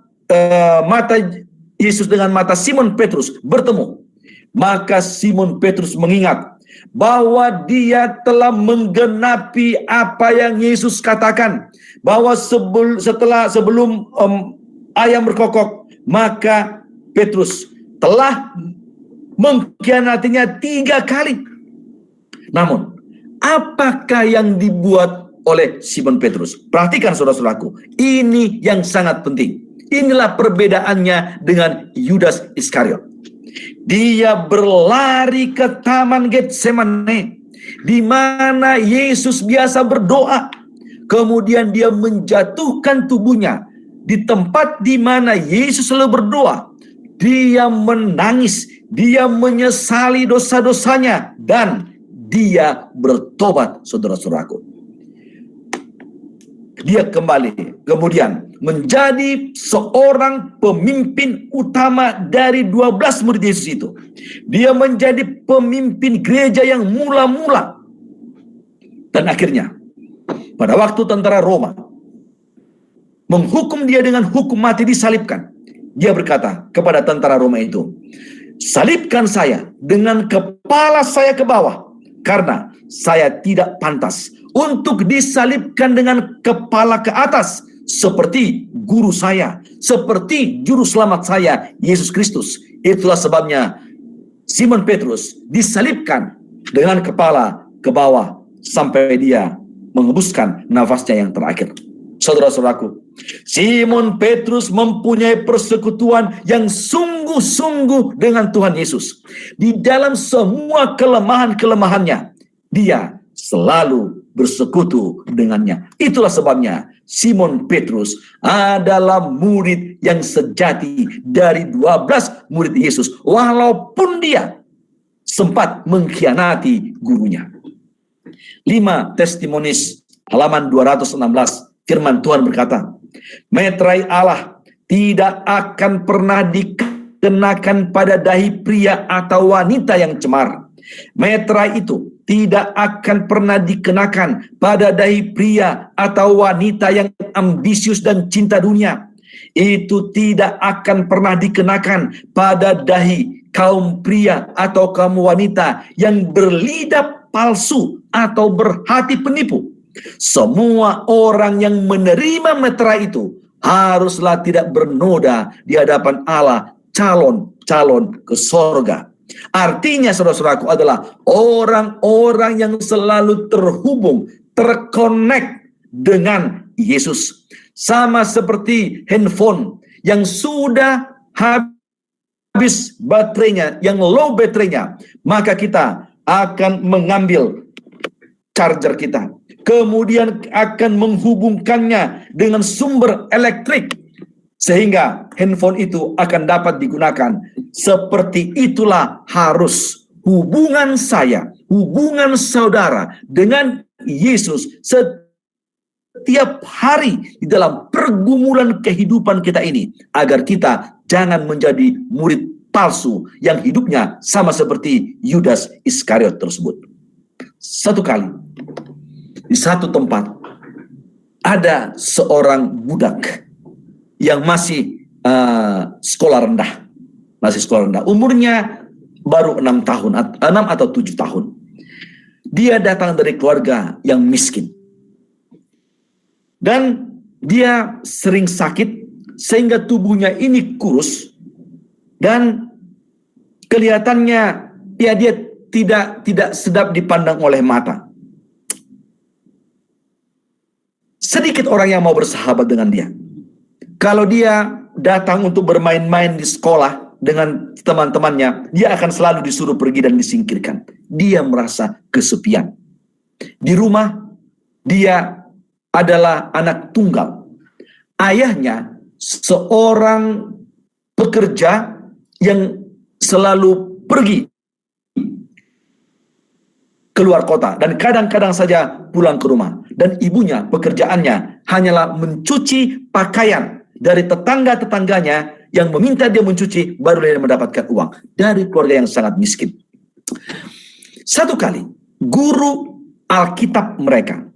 mata Yesus dengan mata Simon Petrus bertemu, maka Simon Petrus mengingat bahwa dia telah menggenapi apa yang Yesus katakan, bahwa sebelum ayam berkokok, maka Petrus telah mengkhianatinya 3 kali. Namun, apakah yang dibuat oleh Simon Petrus? Perhatikan saudara-saudaraku, ini yang sangat penting. Inilah perbedaannya dengan Yudas Iskariot. Dia berlari ke Taman Getsemane, di mana Yesus biasa berdoa. Kemudian dia menjatuhkan tubuhnya di tempat di mana Yesus selalu berdoa. Dia menangis, dia menyesali dosa-dosanya, dan dia bertobat, saudara-saudaraku. Dia kembali kemudian menjadi seorang pemimpin utama dari 12 murid Yesus itu. Dia menjadi pemimpin gereja yang mula-mula. Dan akhirnya, pada waktu tentara Roma menghukum dia dengan hukum mati, disalibkan, dia berkata kepada tentara Roma itu, "Salibkan saya dengan kepala saya ke bawah, karena saya tidak pantas untuk disalibkan dengan kepala ke atas, seperti guru saya, seperti juru selamat saya, Yesus Kristus." Itulah sebabnya Simon Petrus disalibkan dengan kepala ke bawah sampai dia mengembuskan nafasnya yang terakhir. Saudara-saudaraku, Simon Petrus mempunyai persekutuan yang sungguh-sungguh dengan Tuhan Yesus. Di dalam semua kelemahan-kelemahannya, dia selalu bersekutu dengannya. Itulah sebabnya Simon Petrus adalah murid yang sejati dari 12 murid Yesus, walaupun dia sempat mengkhianati gurunya. 5 Testimonis halaman 216, firman Tuhan berkata, "Meterai Allah tidak akan pernah dikenakan pada dahi pria atau wanita yang cemar. Meterai itu tidak akan pernah dikenakan pada dahi pria atau wanita yang ambisius dan cinta dunia. Itu tidak akan pernah dikenakan pada dahi kaum pria atau kaum wanita yang berlidah palsu atau berhati penipu. Semua orang yang menerima meterai itu haruslah tidak bernoda di hadapan Allah, calon-calon ke sorga." Artinya, saudara-saudaraku, adalah orang-orang yang selalu terhubung, terkonek dengan Yesus. Sama seperti handphone yang sudah habis baterainya, yang low baterainya, maka kita akan mengambil charger kita, kemudian akan menghubungkannya dengan sumber elektrik, sehingga handphone itu akan dapat digunakan. Seperti itulah harus hubungan saya, hubungan saudara dengan Yesus setiap hari di dalam pergumulan kehidupan kita ini, agar kita jangan menjadi murid palsu yang hidupnya sama seperti Yudas Iskariot tersebut. Satu kali, di satu tempat, ada seorang budak yang masih sekolah rendah. Umurnya baru 6 atau 7 tahun. Dia datang dari keluarga yang miskin. Dan dia sering sakit sehingga tubuhnya ini kurus, dan kelihatannya dia tidak sedap dipandang oleh mata. Sedikit orang yang mau bersahabat dengan dia. Kalau dia datang untuk bermain-main di sekolah dengan teman-temannya, dia akan selalu disuruh pergi dan disingkirkan. Dia merasa kesepian. Di rumah, dia adalah anak tunggal. Ayahnya seorang pekerja yang selalu pergi keluar kota dan kadang-kadang saja pulang ke rumah. Dan ibunya pekerjaannya hanyalah mencuci pakaian dari tetangga-tetangganya yang meminta dia mencuci, baru dia mendapatkan uang. Dari keluarga yang sangat miskin. Satu kali, guru Alkitab mereka,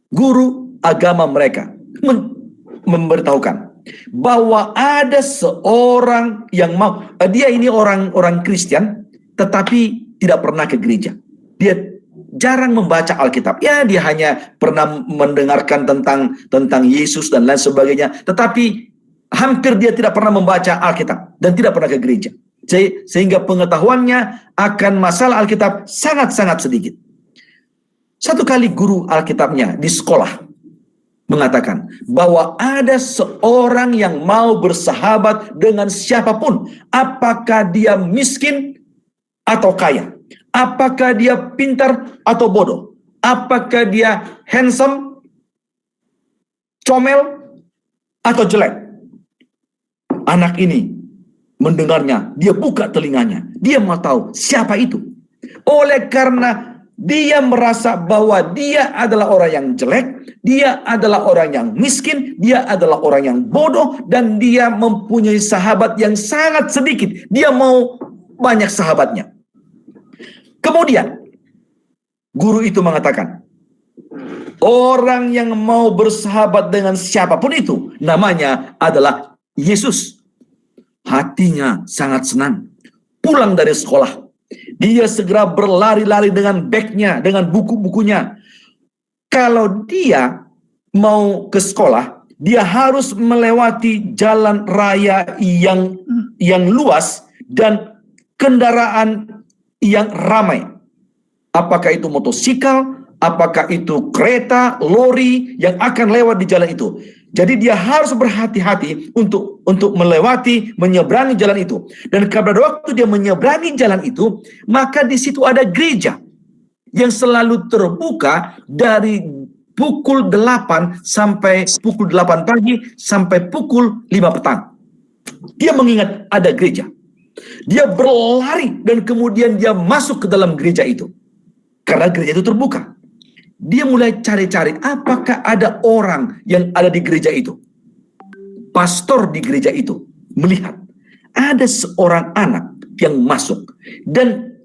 guru agama mereka, memberitahukan bahwa ada seorang yang mau, dia ini orang Kristen, tetapi tidak pernah ke gereja. Dia jarang membaca Alkitab. Ya, dia hanya pernah mendengarkan tentang Yesus dan lain sebagainya, tetapi hampir dia tidak pernah membaca Alkitab dan tidak pernah ke gereja. Sehingga pengetahuannya akan masalah Alkitab sangat-sangat sedikit. Satu kali guru Alkitabnya di sekolah mengatakan bahwa ada seorang yang mau bersahabat dengan siapapun, apakah dia miskin atau kaya, apakah dia pintar atau bodoh, apakah dia handsome, comel, atau jelek. Anak ini mendengarnya, dia buka telinganya, dia mau tahu siapa itu. Oleh karena dia merasa bahwa dia adalah orang yang jelek, dia adalah orang yang miskin, dia adalah orang yang bodoh, dan dia mempunyai sahabat yang sangat sedikit. Dia mau banyak sahabatnya. Kemudian, guru itu mengatakan, orang yang mau bersahabat dengan siapapun itu, namanya adalah Yesus. Hatinya sangat senang. Pulang dari sekolah, dia segera berlari-lari dengan bagnya, dengan buku-bukunya. Kalau dia mau ke sekolah, dia harus melewati jalan raya yang luas dan kendaraan yang ramai. Apakah itu motosikal, apakah itu kereta, lori yang akan lewat di jalan itu. Jadi dia harus berhati-hati untuk menyeberangi jalan itu. Dan pada waktu dia menyeberangi jalan itu, maka di situ ada gereja yang selalu terbuka dari pukul 8 sampai pukul 8 pagi sampai pukul 5 petang. Dia mengingat ada gereja. Dia berlari dan kemudian dia masuk ke dalam gereja itu. Karena gereja itu terbuka. Dia mulai cari-cari apakah ada orang yang ada di gereja itu. Pastor di gereja itu melihat ada seorang anak yang masuk. Dan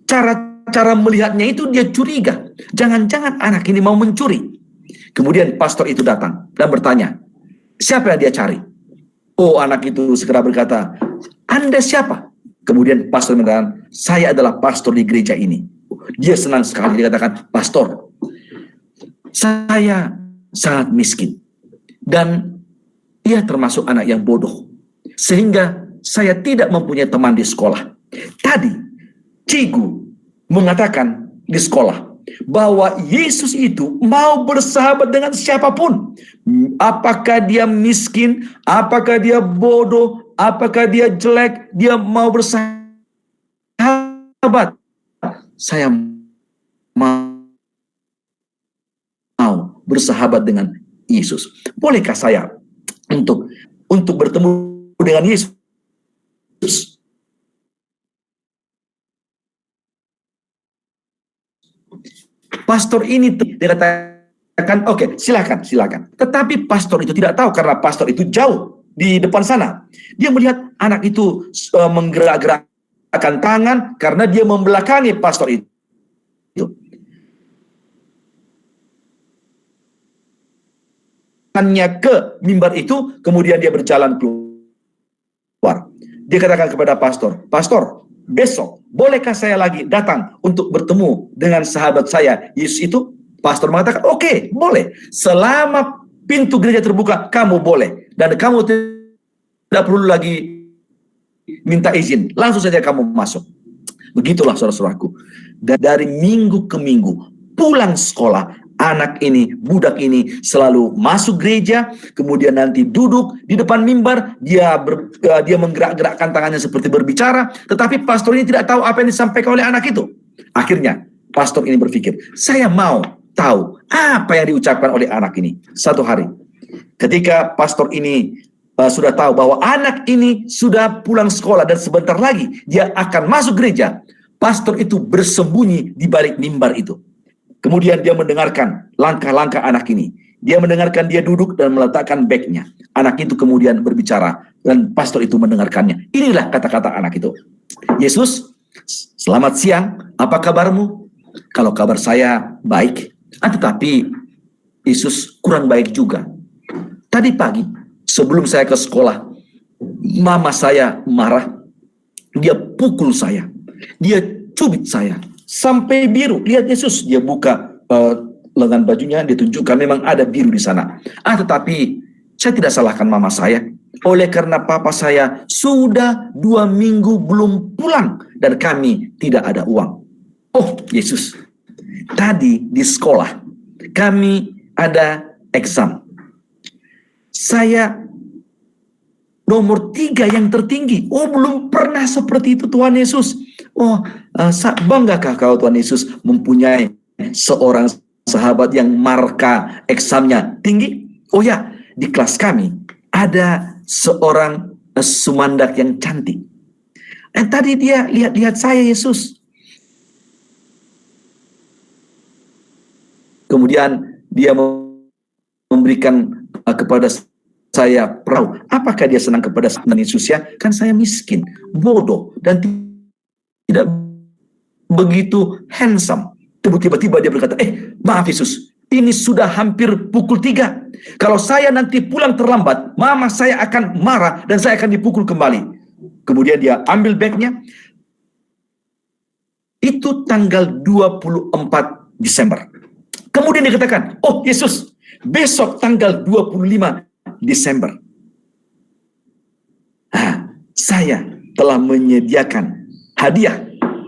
cara melihatnya itu dia curiga. Jangan-jangan anak ini mau mencuri. Kemudian pastor itu datang dan bertanya, siapa yang dia cari? Oh, anak itu segera berkata, Anda siapa? Kemudian pastor mengatakan, saya adalah pastor di gereja ini. Dia senang sekali, dia katakan, pastor, saya sangat miskin. Dan ia termasuk anak yang bodoh. Sehingga saya tidak mempunyai teman di sekolah. Tadi, cikgu mengatakan di sekolah, bahwa Yesus itu mau bersahabat dengan siapapun. Apakah dia miskin, apakah dia bodoh, apakah dia jelek, dia mau bersahabat. Saya mau bersahabat dengan Yesus. Bolehkah saya untuk bertemu dengan Yesus? Pastor ini dikatakan, oke, silakan. Tetapi pastor itu tidak tahu karena pastor itu jauh di depan sana. Dia melihat anak itu menggerak-gerakkan tangan karena dia membelakangi pastor itu. Hanya ke mimbar itu, kemudian dia berjalan keluar. Dia katakan kepada pastor, pastor, besok bolehkah saya lagi datang untuk bertemu dengan sahabat saya Yesus itu? Pastor mengatakan, oke, boleh. Selama pintu gereja terbuka, kamu boleh. Dan kamu tidak perlu lagi minta izin. Langsung saja kamu masuk. Begitulah saudara-saudaraku. Dari minggu ke minggu, pulang sekolah, anak ini, budak ini selalu masuk gereja, kemudian nanti duduk di depan mimbar, dia menggerak-gerakkan tangannya seperti berbicara, tetapi pastor ini tidak tahu apa yang disampaikan oleh anak itu. Akhirnya, pastor ini berpikir, saya mau tahu apa yang diucapkan oleh anak ini. Satu hari, ketika pastor ini sudah tahu bahwa anak ini sudah pulang sekolah dan sebentar lagi dia akan masuk gereja, pastor itu bersembunyi di balik mimbar itu. Kemudian dia mendengarkan langkah-langkah anak ini. Dia mendengarkan, dia duduk dan meletakkan bagnya. Anak itu kemudian berbicara dan pastor itu mendengarkannya. Inilah kata-kata anak itu. Yesus, selamat siang, apa kabarmu? Kalau kabar saya baik, tetapi Yesus kurang baik juga. Tadi pagi sebelum saya ke sekolah, mama saya marah. Dia pukul saya, dia cubit saya sampai biru. Lihat Yesus, dia buka lengan bajunya, dia tunjukkan memang ada biru di sana. Tetapi saya tidak salahkan mama saya. Oleh karena papa saya sudah 2 minggu belum pulang dan kami tidak ada uang. Oh Yesus, tadi di sekolah kami ada exam. Saya nomor 3 yang tertinggi. Oh, belum pernah seperti itu Tuhan Yesus. Oh, banggakah kau Tuhan Yesus mempunyai seorang sahabat yang marka eksamnya tinggi? Oh ya, di kelas kami ada seorang sumandak yang cantik. Tadi dia lihat saya Yesus. Kemudian dia memberikan kepada saya perahu. Apakah dia senang kepada Yesus ya? Kan saya miskin, bodoh, dan tidak begitu handsome. Tiba-tiba dia berkata, maaf Yesus, ini sudah hampir pukul 3. Kalau saya nanti pulang terlambat, mama saya akan marah dan saya akan dipukul kembali. Kemudian dia ambil bagnya. Itu tanggal 24 Desember. Kemudian dia katakan, oh Yesus, besok tanggal 25 Desember. Saya telah menyediakan hadiah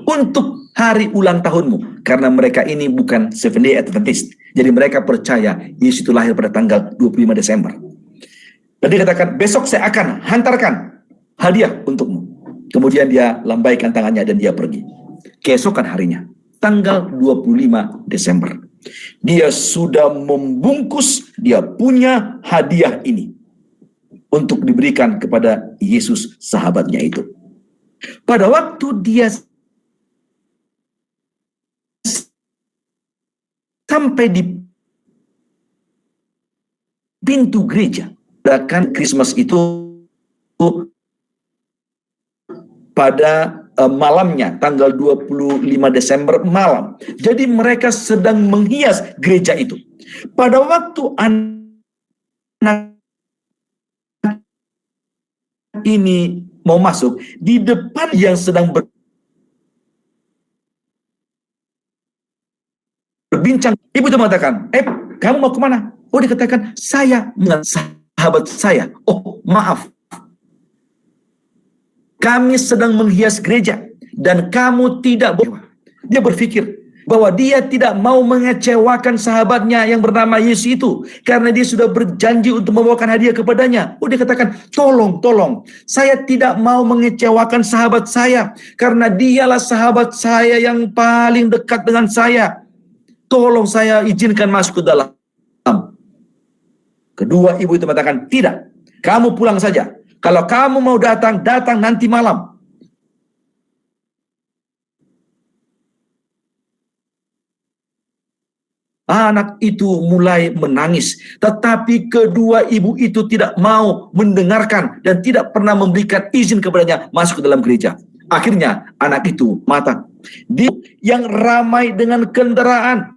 untuk hari ulang tahunmu. Karena mereka ini bukan Seventh-day Adventist. Jadi mereka percaya Yesus itu lahir pada tanggal 25 Desember. Dan dia katakan, besok saya akan hantarkan hadiah untukmu. Kemudian dia lambaikan tangannya dan dia pergi. Keesokan harinya, tanggal 25 Desember. Dia sudah membungkus, dia punya hadiah ini untuk diberikan kepada Yesus sahabatnya itu. Pada waktu dia sampai di pintu gereja, bahkan Christmas itu pada malamnya, tanggal 25 Desember malam. Jadi mereka sedang menghias gereja itu. Pada waktu anak ini mau masuk, di depan yang sedang berbincang, ibu itu mengatakan, kamu mau kemana? Oh, dikatakan, saya dengan sahabat saya. Oh, maaf, kami sedang menghias gereja dan kamu tidak boleh. Dia berpikir bahwa dia tidak mau mengecewakan sahabatnya yang bernama Yesus itu, karena dia sudah berjanji untuk membawakan hadiah kepadanya. Oh, dia katakan, tolong, saya tidak mau mengecewakan sahabat saya, karena dialah sahabat saya yang paling dekat dengan saya. Tolong saya izinkan masuk ke dalam. Kedua ibu itu mengatakan, tidak, kamu pulang saja. Kalau kamu mau datang nanti malam. Anak itu mulai menangis, tetapi kedua ibu itu tidak mau mendengarkan dan tidak pernah memberikan izin kepadanya masuk ke dalam gereja. Akhirnya anak itu mata. Dia yang ramai dengan kendaraan,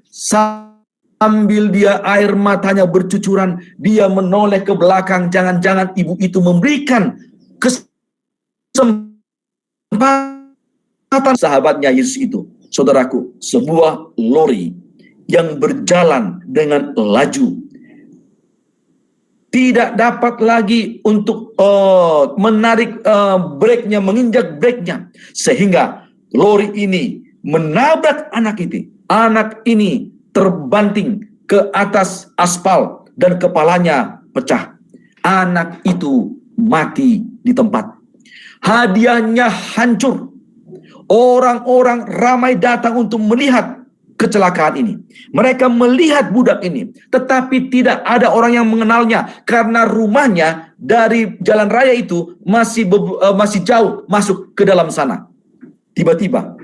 sambil dia air matanya bercucuran, dia menoleh ke belakang. Jangan-jangan ibu itu memberikan kesempatan sahabatnya Yesus itu. Saudaraku, sebuah lori yang berjalan dengan laju tidak dapat lagi untuk menarik breknya, menginjak breknya, sehingga lori ini menabrak anak itu. Anak ini terbanting ke atas aspal dan kepalanya pecah. Anak itu mati di tempat. Hadiahnya hancur. Orang-orang ramai datang untuk melihat kecelakaan ini. Mereka melihat budak ini, tetapi tidak ada orang yang mengenalnya karena rumahnya dari jalan raya itu masih jauh masuk ke dalam sana. Tiba-tiba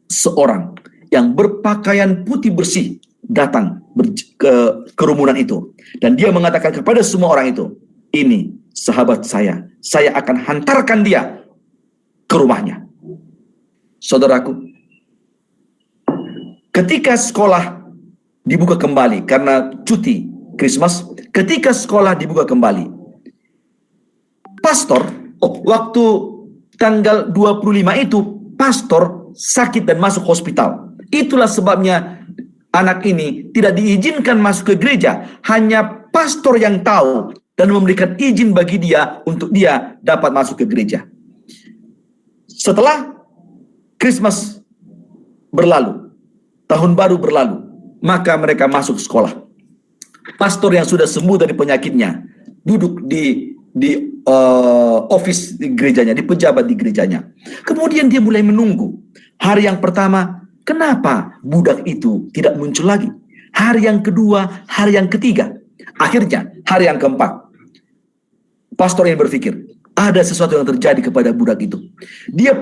seorang yang berpakaian putih bersih datang ke kerumunan itu. Dan dia mengatakan kepada semua orang itu, ini sahabat saya akan hantarkan dia ke rumahnya. Saudaraku, ketika sekolah dibuka kembali karena cuti Christmas, ketika sekolah dibuka kembali, pastor, waktu tanggal 25 itu, pastor sakit dan masuk hospital. Itulah sebabnya anak ini tidak diizinkan masuk ke gereja. Hanya pastor yang tahu dan memberikan izin bagi dia untuk dia dapat masuk ke gereja. Setelah Christmas berlalu, tahun baru berlalu, maka mereka masuk sekolah. Pastor yang sudah sembuh dari penyakitnya duduk di office di gerejanya, di pejabat di gerejanya. Kemudian dia mulai menunggu. Hari yang pertama, kenapa budak itu tidak muncul lagi? Hari yang kedua, hari yang ketiga. Akhirnya, hari yang keempat, pastor ini berpikir, ada sesuatu yang terjadi kepada budak itu. Dia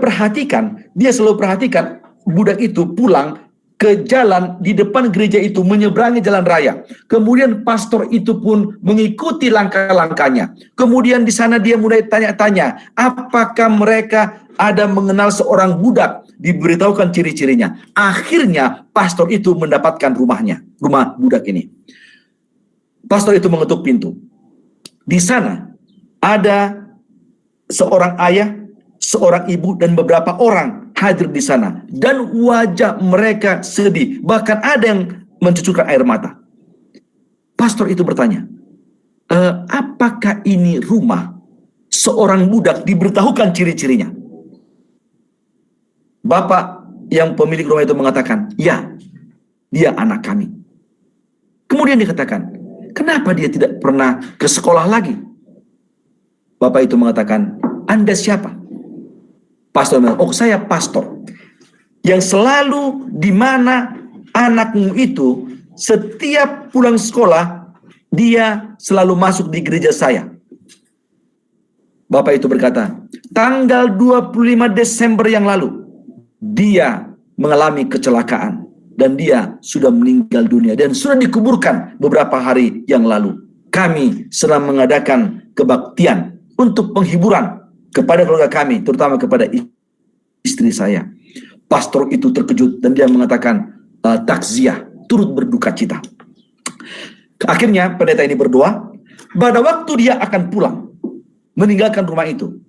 selalu perhatikan budak itu pulang ke jalan di depan gereja itu, menyeberangi jalan raya. Kemudian pastor itu pun mengikuti langkah-langkahnya. Kemudian di sana dia mulai tanya-tanya, apakah mereka ada mengenal seorang budak, diberitahukan ciri-cirinya. Akhirnya pastor itu mendapatkan rumah budak ini. Pastor itu mengetuk pintu. Di sana ada seorang ayah, seorang ibu, dan beberapa orang hadir di sana. Dan wajah mereka sedih. Bahkan ada yang mencucurkan air mata. Pastor itu bertanya, apakah ini rumah seorang budak? Diberitahukan ciri-cirinya. Bapak yang pemilik rumah itu mengatakan, ya, dia anak kami. Kemudian dikatakan, kenapa dia tidak pernah ke sekolah lagi? Bapak itu mengatakan, Anda siapa? Pastor mengatakan, saya pastor. Yang selalu di mana anakmu itu setiap pulang sekolah, dia selalu masuk di gereja saya. Bapak itu berkata, tanggal 25 Desember yang lalu, dia mengalami kecelakaan. Dan dia sudah meninggal dunia. Dan sudah dikuburkan beberapa hari yang lalu. Kami sedang mengadakan kebaktian untuk penghiburan kepada keluarga kami, terutama kepada istri saya. Pastor itu terkejut dan dia mengatakan takziah, turut berduka cita. Akhirnya pendeta ini berdoa. Pada waktu dia akan pulang, meninggalkan rumah itu,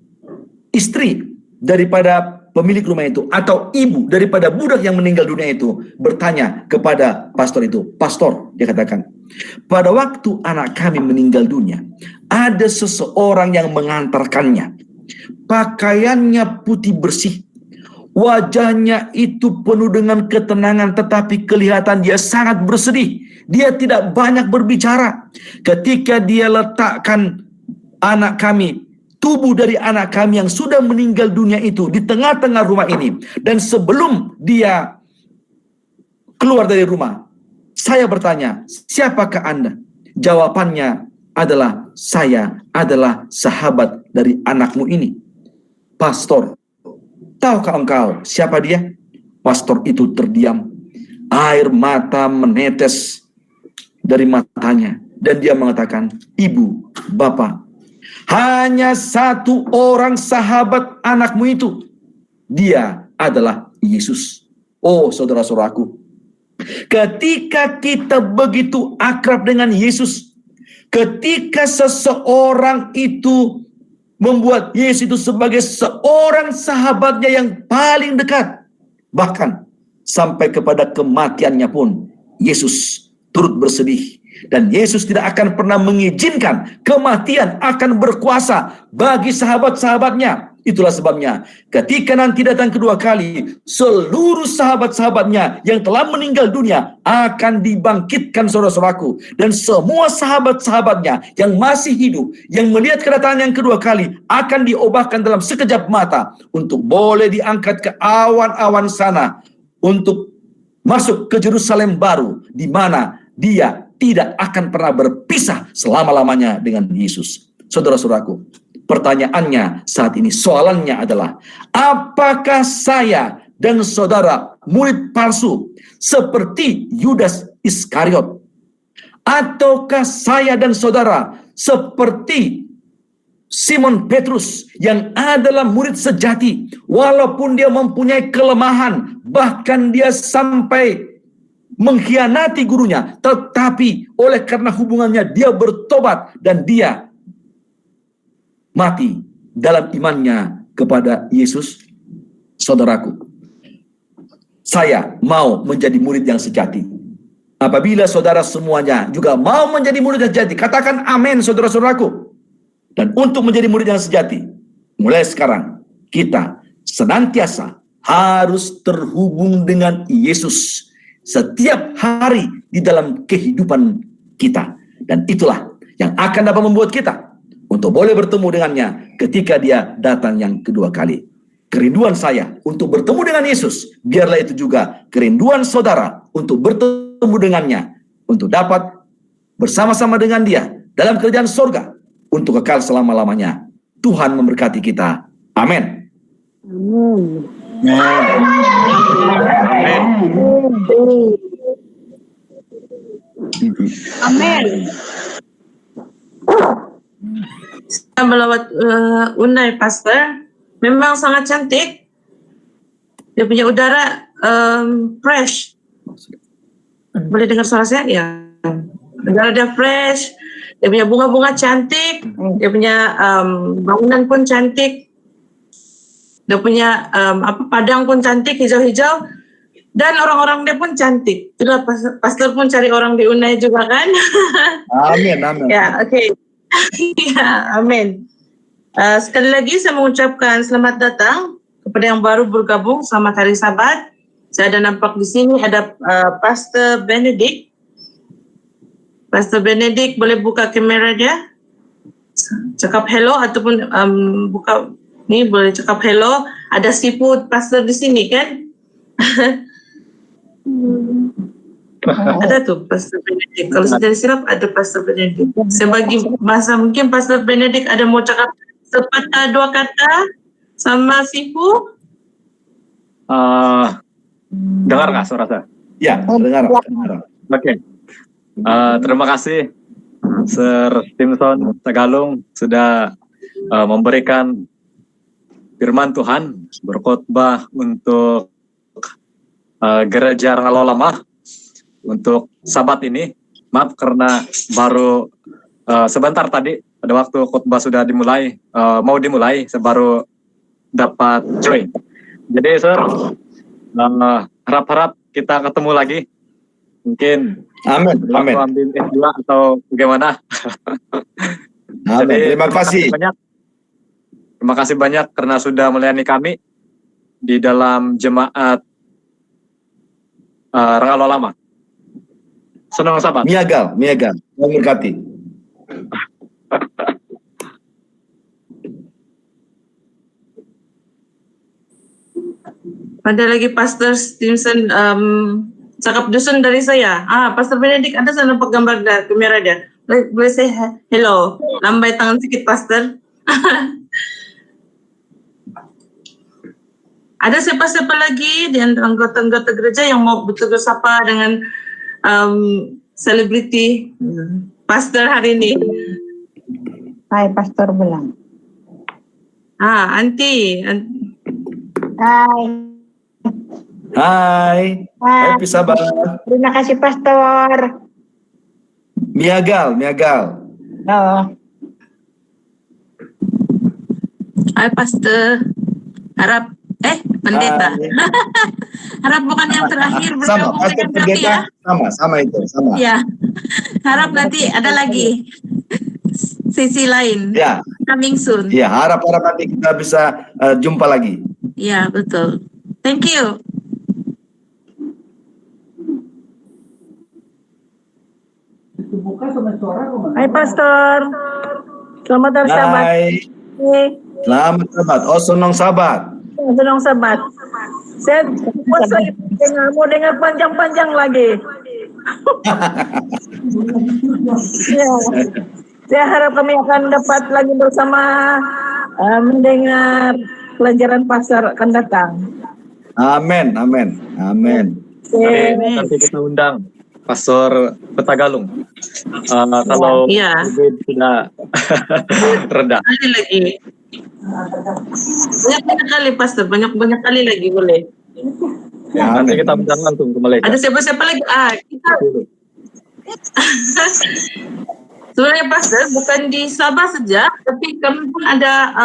istri daripada pemilik rumah itu atau ibu daripada budak yang meninggal dunia itu bertanya kepada pastor itu, pastor, dia katakan, pada waktu anak kami meninggal dunia, ada seseorang yang mengantarkannya. Pakaiannya putih bersih, wajahnya itu penuh dengan ketenangan, tetapi kelihatan dia sangat bersedih. Dia tidak banyak berbicara. Ketika dia letakkan anak kami, tubuh dari anak kami yang sudah meninggal dunia itu di tengah-tengah rumah ini. Dan sebelum dia keluar dari rumah, saya bertanya, siapakah Anda? Jawabannya adalah, saya adalah sahabat dari anakmu ini. Pastor, tahukah engkau siapa dia? Pastor itu terdiam. Air mata menetes dari matanya. Dan dia mengatakan, ibu, bapak, hanya satu orang sahabat anakmu itu. Dia adalah Yesus. Oh, saudara-saudaraku, ketika kita begitu akrab dengan Yesus, ketika seseorang itu membuat Yesus itu sebagai seorang sahabatnya yang paling dekat, bahkan sampai kepada kematiannya pun, Yesus turut bersedih. Dan Yesus tidak akan pernah mengizinkan kematian akan berkuasa bagi sahabat-sahabatnya. Itulah sebabnya ketika nanti datang kedua kali, seluruh sahabat-sahabatnya yang telah meninggal dunia akan dibangkitkan, saudara-saudaraku. Dan semua sahabat-sahabatnya yang masih hidup, yang melihat kedatangan yang kedua kali, akan diobahkan dalam sekejap mata untuk boleh diangkat ke awan-awan sana untuk masuk ke Yerusalem baru, di mana dia tidak akan pernah berpisah selama-lamanya dengan Yesus. Saudara-saudaraku, pertanyaannya saat ini, soalannya adalah, apakah saya dan saudara murid palsu seperti Yudas Iskariot? Ataukah saya dan saudara seperti Simon Petrus yang adalah murid sejati, walaupun dia mempunyai kelemahan, bahkan dia sampai mengkhianati gurunya, tetapi oleh karena hubungannya dia bertobat dan dia mati dalam imannya kepada Yesus. Saudaraku, saya mau menjadi murid yang sejati. Apabila saudara semuanya juga mau menjadi murid yang sejati, katakan amin, saudara-saudaraku. Dan untuk menjadi murid yang sejati, mulai sekarang kita senantiasa harus terhubung dengan Yesus setiap hari di dalam kehidupan kita. Dan itulah yang akan dapat membuat kita untuk boleh bertemu dengannya ketika dia datang yang kedua kali. Kerinduan saya untuk bertemu dengan Yesus, biarlah itu juga kerinduan saudara untuk bertemu dengannya, untuk dapat bersama-sama dengan dia dalam kerajaan surga untuk kekal selama-lamanya. Tuhan memberkati kita. Amin. Amin. Saya melawat Unai, Pastor. Memang sangat cantik. Dia punya udara fresh. Boleh dengar suara saya? Ya. Udara dia fresh. Dia punya bunga-bunga cantik. Dia punya bangunan pun cantik. Dia punya padang pun cantik, hijau-hijau. Dan orang-orang dia pun cantik. Itulah pastor pun cari orang di Unai juga kan? Amin, amin. Ya, oke. Ya, amin. Sekali lagi saya mengucapkan selamat datang kepada yang baru bergabung. Selamat hari Sabat. Saya ada nampak di sini ada Pastor Benedict. Pastor Benedict boleh buka kamera dia, cakap hello ataupun buka ni boleh cakap hello. Ada siput Pastor di sini kan? Ada tuh Pastor Benedict. Kalau saya silap ada Pastor Benedict. Saya bagi masa mungkin Pastor Benedict ada mau cakap sepatah dua kata sama Sipu. Dengar nggak suara saya? Ya, dengar. Oke. Terima kasih Sir Simpson Tagalung sudah memberikan firman Tuhan, berkhotbah untuk gereja Rangalolama untuk Sabat ini. Maaf karena baru sebentar tadi pada waktu khotbah sudah dimulai, mau dimulai, saya baru dapat join. Jadi Sir, harap-harap kita ketemu lagi. Mungkin Amin, amin. ambil S2 atau bagaimana. Amin. Jadi, Terima kasih. Terima kasih banyak karena sudah melayani kami di dalam jemaat Rangalolama. Senang Sabat. Miagal. Memberkati. Ada lagi Pastor Stimson cakap dusun dari saya. Pastor Benedict ada saya nampak gambar dia, kamera dia. Boleh saya hello. Lambai tangan sedikit Pastor. Ada siapa-siapa lagi di antara anggota-anggota gereja yang mau bertegur sapa dengan selebriti Pastor hari ini? Hai, Pastor Belang. Auntie. Hai. Hai. Happy Sabat. Terima kasih, Pastor. Miagal. Oh. Hai Pastor. Harap pendeta. Hai. Harap bukan yang terakhir Sama, bergabung Pastor dengan kami Pendeta. ya. Sama itu, sama. Ya. Harap nanti ada lagi sisi lain. Ya, Coming soon. ya, harap nanti kita bisa jumpa lagi. Ya, betul. Thank you. Hai, Pastor. Selamat hari Sabat. Hai. Selamat Sabat. Oh, senang Sabat. Senang Sabat. Saya puasa mau dengar panjang-panjang lagi. Ya. Saya harap kami akan dapat lagi bersama mendengar pelajaran pasar akan datang. Amin. Oke. Nanti kita undang. Pastor Petagalung. Kalau Iya. COVID sudah reda. Kali lagi. Banyak kali, Pastor. Banyak kali lagi boleh. Ya, Nanti amin. kita undang langsung ke Malaysia. Ada siapa-siapa lagi? Kita sebenarnya Pastor bukan di Sabah saja, tapi kami pun ada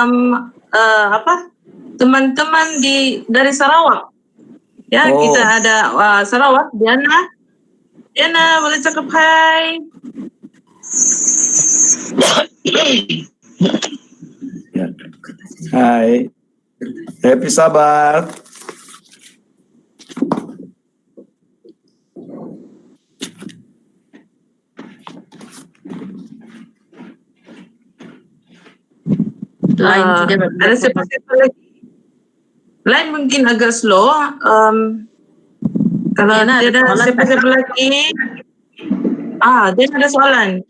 teman-teman dari Sarawak. Ya, Oh. kita ada Sarawak, Diana, boleh cakap hai. Ya. Hai. Happy Sabat. Ada siapa-siapa lagi? Lain mungkin agak slow. Kalau tidak siapa-siapa lagi. Dia ada soalan.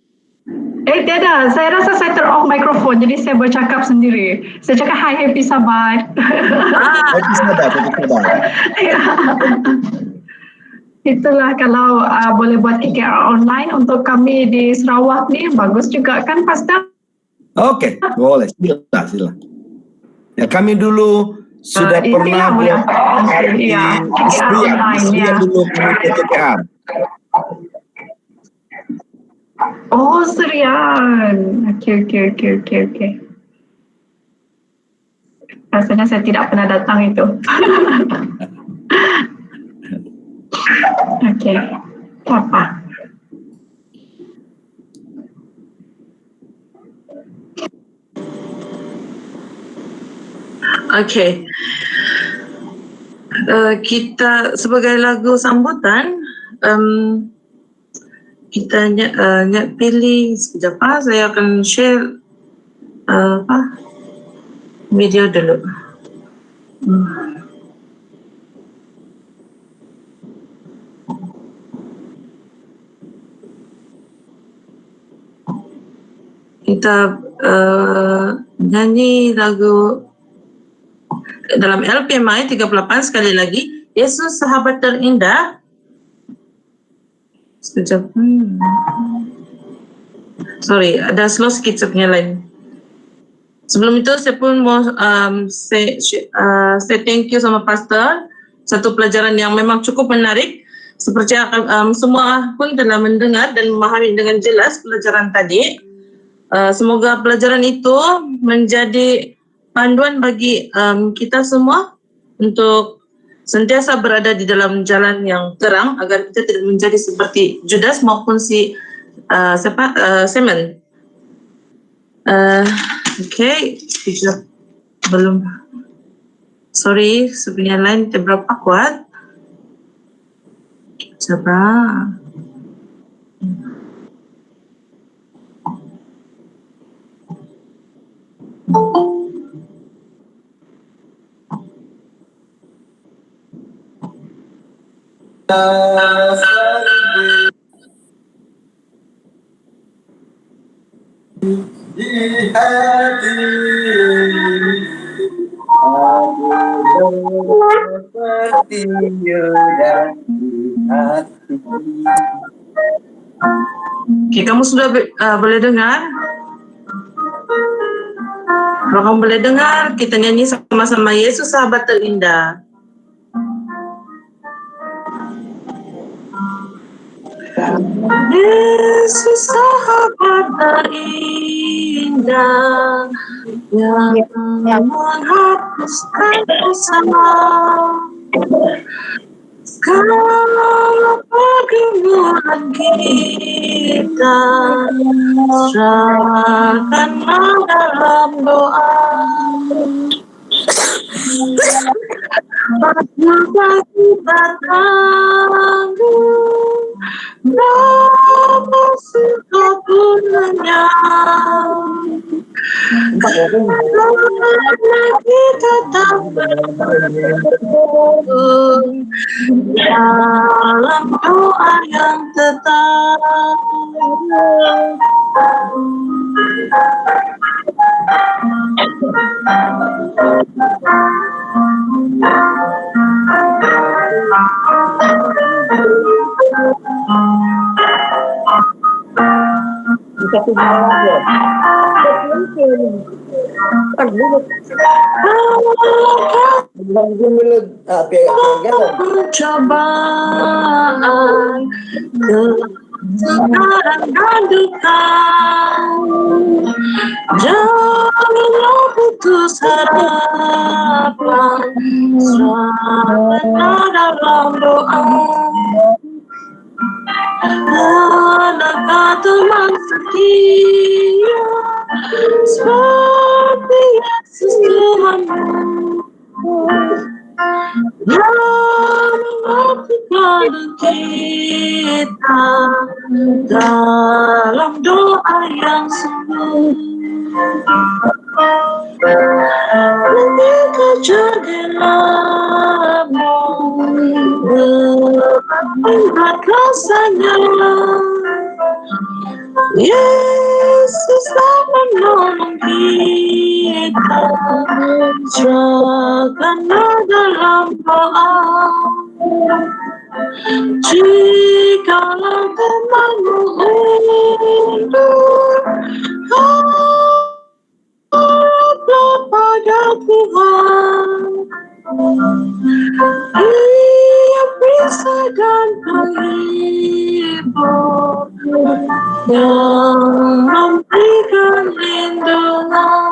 Tiada, saya rasa saya ter-off mikrofon, jadi saya bercakap sendiri. Saya cakap, hi, happy Sabat. Happy Sabat, happy Sabat. Ya. Itulah kalau boleh buat KKR online untuk kami di Sarawak ni, bagus juga kan, Pastor? Oke, boleh. Sila. Ya, kami dulu sudah pernah boleh. buat Iya, Istrian dulu kami ke KKR. Oh, serian. Okey. Rasanya saya tidak pernah datang itu. Okey. Apa? Okey. Kita sebagai lagu sambutan, kita pilih sekejap. Saya akan share video dulu. Kita nyanyi lagu dalam LPMI 38 sekali lagi, Yesus Sahabat Terindah. Sekejap. Sorry, ada slow sikit sebenarnya lain. Sebelum itu saya pun mau say thank you sama Pastor. Satu pelajaran yang memang cukup menarik. Seperti semua pun telah mendengar dan memahami dengan jelas pelajaran tadi. Semoga pelajaran itu menjadi panduan bagi kita semua untuk sentiasa berada di dalam jalan yang terang agar kita tidak menjadi seperti Judas maupun Simon. Okay, belum. Sorry, sebenarnya lain terberapa kuat. Siapa? Di hati aku seperti dan di hati. Okay, kamu sudah boleh dengar? Kalau kamu boleh dengar, kita nyanyi sama-sama Yesus Sahabat Terindah. Yesus Sahabat Terindah yang menghapuskan dosa, segala pergumulan kita serahkanlah dalam doa. Maka kita tanggung berapa suka pun lenyap, karena kita tak bergantung dalam doa yang tetap. Kita tinggal lagi. Percobaan kesukaran dan duka, janganlah putus harapan, selamatlah dalam doa. Adakah teman setia seperti Yesus Tuhanmu yang mengertikan kita dalam doa yang sungguh. Menyeka jadilamu berat rasanya, Yesus telah menolong kita, serahkanlah dalam doa. Jikalau temanmu undur, haraplah pada Tuhan. Dia bisa dan penghibur yang memberikan lindungan.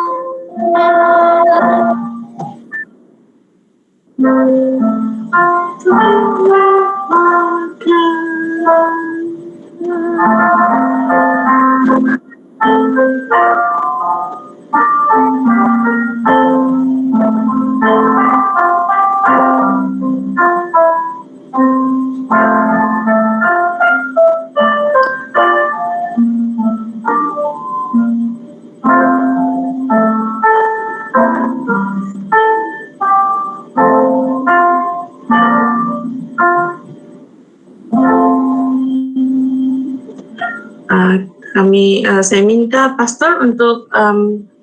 Saya minta pastor untuk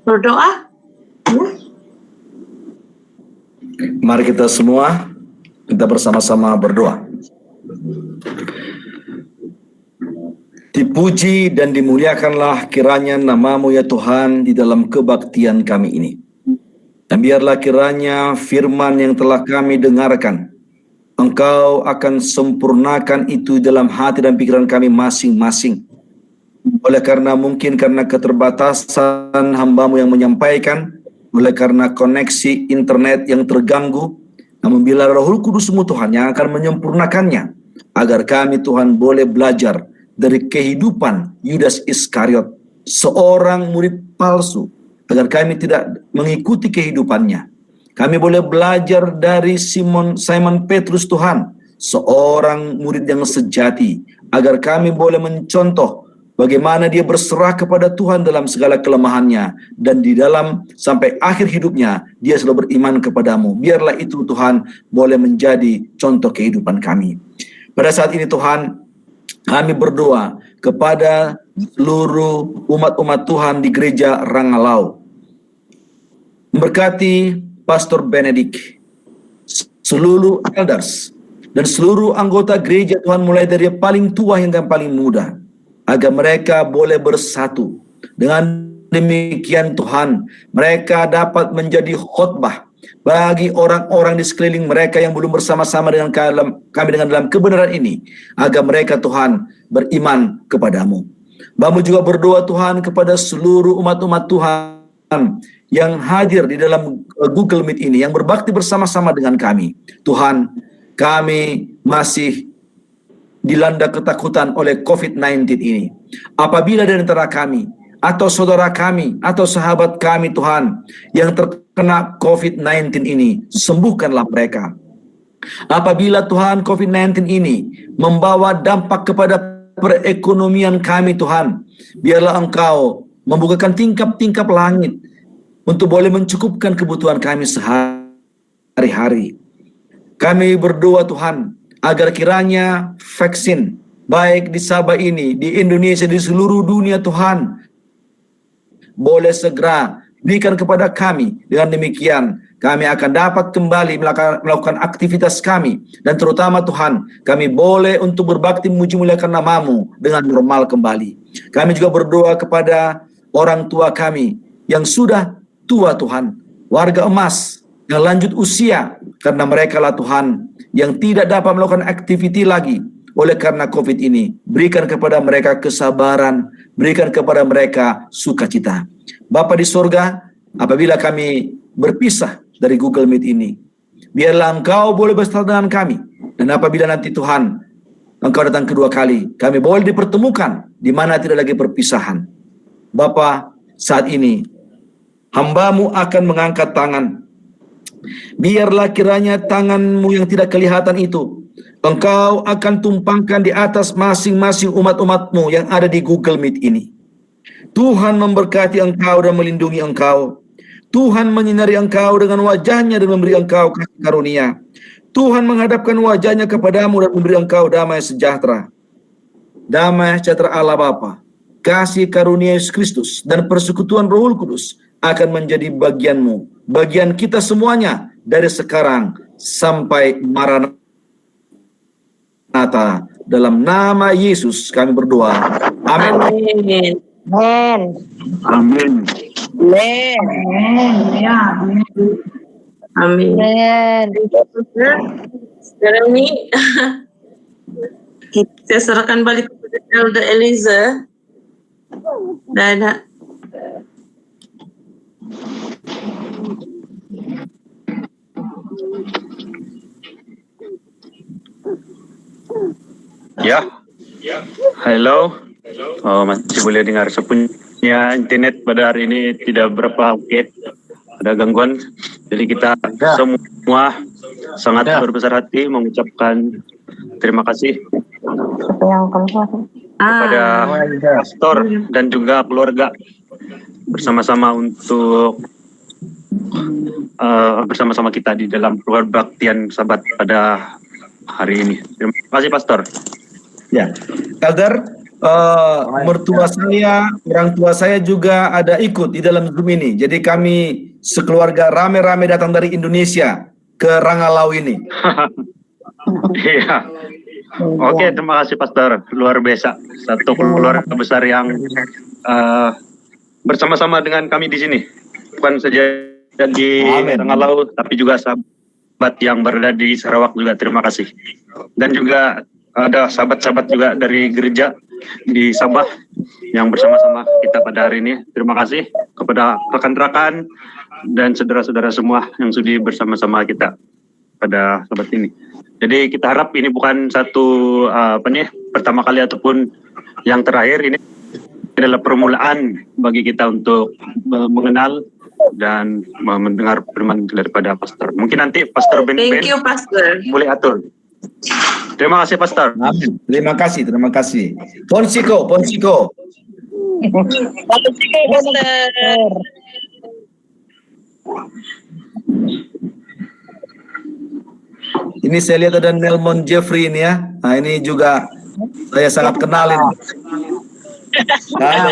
berdoa. Mari kita semua bersama-sama berdoa. Dipuji dan dimuliakanlah kiranya nama-Mu ya Tuhan di dalam kebaktian kami ini. Dan biarlah kiranya firman yang telah kami dengarkan, Engkau akan sempurnakan itu dalam hati dan pikiran kami masing-masing. Oleh karena mungkin karena keterbatasan hamba-Mu yang menyampaikan, oleh karena koneksi internet yang terganggu, namun bila Roh Kudus-Mu Tuhan yang akan menyempurnakannya, agar kami Tuhan boleh belajar dari kehidupan Yudas Iskariot, seorang murid palsu, agar kami tidak mengikuti kehidupannya. Kami boleh belajar dari Simon Petrus Tuhan, seorang murid yang sejati, agar kami boleh mencontoh bagaimana dia berserah kepada Tuhan dalam segala kelemahannya, dan di dalam sampai akhir hidupnya dia selalu beriman kepadamu. Biarlah itu Tuhan boleh menjadi contoh kehidupan kami. Pada saat ini Tuhan, kami berdoa kepada seluruh umat-umat Tuhan di gereja Rangalau. Memberkati Pastor Benedict, seluruh elders, dan seluruh anggota gereja Tuhan, mulai dari yang paling tua hingga yang paling muda, agar mereka boleh bersatu. Dengan demikian Tuhan, mereka dapat menjadi khotbah bagi orang-orang di sekeliling mereka yang belum bersama-sama dengan kami dengan dalam kebenaran ini, agar mereka Tuhan beriman kepadamu. Kami juga berdoa Tuhan kepada seluruh umat-umat Tuhan yang hadir di dalam Google Meet ini, yang berbakti bersama-sama dengan kami. Tuhan, kami masih dilanda ketakutan oleh COVID-19 ini. Apabila di antara kami, atau saudara kami, atau sahabat kami Tuhan, yang terkena COVID-19 ini, sembuhkanlah mereka. Apabila Tuhan COVID-19 ini membawa dampak kepada perekonomian kami Tuhan, biarlah Engkau membukakan tingkap-tingkap langit untuk boleh mencukupkan kebutuhan kami sehari-hari. Kami berdoa Tuhan, agar kiranya vaksin, baik di Sabah ini, di Indonesia, di seluruh dunia Tuhan, boleh segera berikan kepada kami. Dengan demikian kami akan dapat kembali melakukan aktivitas kami. Dan terutama Tuhan, kami boleh untuk berbakti memuji muliakan nama-Mu dengan normal kembali. Kami juga berdoa kepada orang tua kami yang sudah tua Tuhan, warga emas yang lanjut usia, karena mereka lah Tuhan yang tidak dapat melakukan aktiviti lagi oleh karena COVID ini. Berikan kepada mereka kesabaran, berikan kepada mereka sukacita. Bapa di sorga, apabila kami berpisah dari Google Meet ini, biarlah Engkau boleh bersama dengan kami. Dan apabila nanti Tuhan, Engkau datang kedua kali, kami boleh dipertemukan di mana tidak lagi perpisahan. Bapa, saat ini hamba-Mu akan mengangkat tangan. Biarlah kiranya tangan-Mu yang tidak kelihatan itu Engkau akan tumpangkan di atas masing-masing umat-umat-Mu yang ada di Google Meet ini. Tuhan memberkati engkau dan melindungi engkau. Tuhan menyinari engkau dengan wajahnya dan memberi engkau kasih karunia. Tuhan menghadapkan wajahnya kepadamu dan memberi engkau damai sejahtera. Damai sejahtera Allah Bapa, kasih karunia Yesus Kristus dan persekutuan Roh Kudus akan menjadi bagianmu, bagian kita semuanya dari sekarang sampai Maranatha. Dalam nama Yesus kami berdoa. Amin. Amin. Amen. Amin. Amen. Ya. Amin. Amen. Sekarang ini saya serahkan balik kepada Elder Eliza. Dan Ya, halo. Oh, masih boleh dengar. Sepunya internet pada hari ini tidak berapa oke, ada gangguan. Jadi kita semua sangat berbesar hati mengucapkan terima kasih kepada pastor dan juga keluarga bersama-sama untuk bersama-sama kita di dalam perbaktian Sabat pada hari ini. Terima kasih, Pastor. Ya, Elder, mertua saya, orang tua saya juga ada ikut di dalam Zoom ini. Jadi kami sekeluarga rame-rame datang dari Indonesia ke Rangalau ini. Iya. Oke, terima kasih, Pastor. Luar biasa. Satu keluarga besar yang bersama-sama dengan kami di sini. Bukan saja di Rangalau, tapi juga sahabat yang berada di Sarawak juga. Terima kasih. Dan juga ada sahabat-sahabat juga dari gereja di Sabah yang bersama-sama kita pada hari ini. Terima kasih kepada rekan-rekan dan saudara-saudara semua yang sudi bersama-sama kita pada Sabat ini. Jadi kita harap ini bukan satu pertama kali ataupun yang terakhir. Ini adalah permulaan bagi kita untuk mengenal dan mendengar firman daripada Pastor. Mungkin nanti Pastor Ben thank you, Pastor. boleh atur. Terima kasih, Pastor. Amin. Terima kasih. Ponsiko. Pastor. Ini saya lihat ada Nelmon Jeffrey ini ya. Nah, ini juga saya sangat kenalin.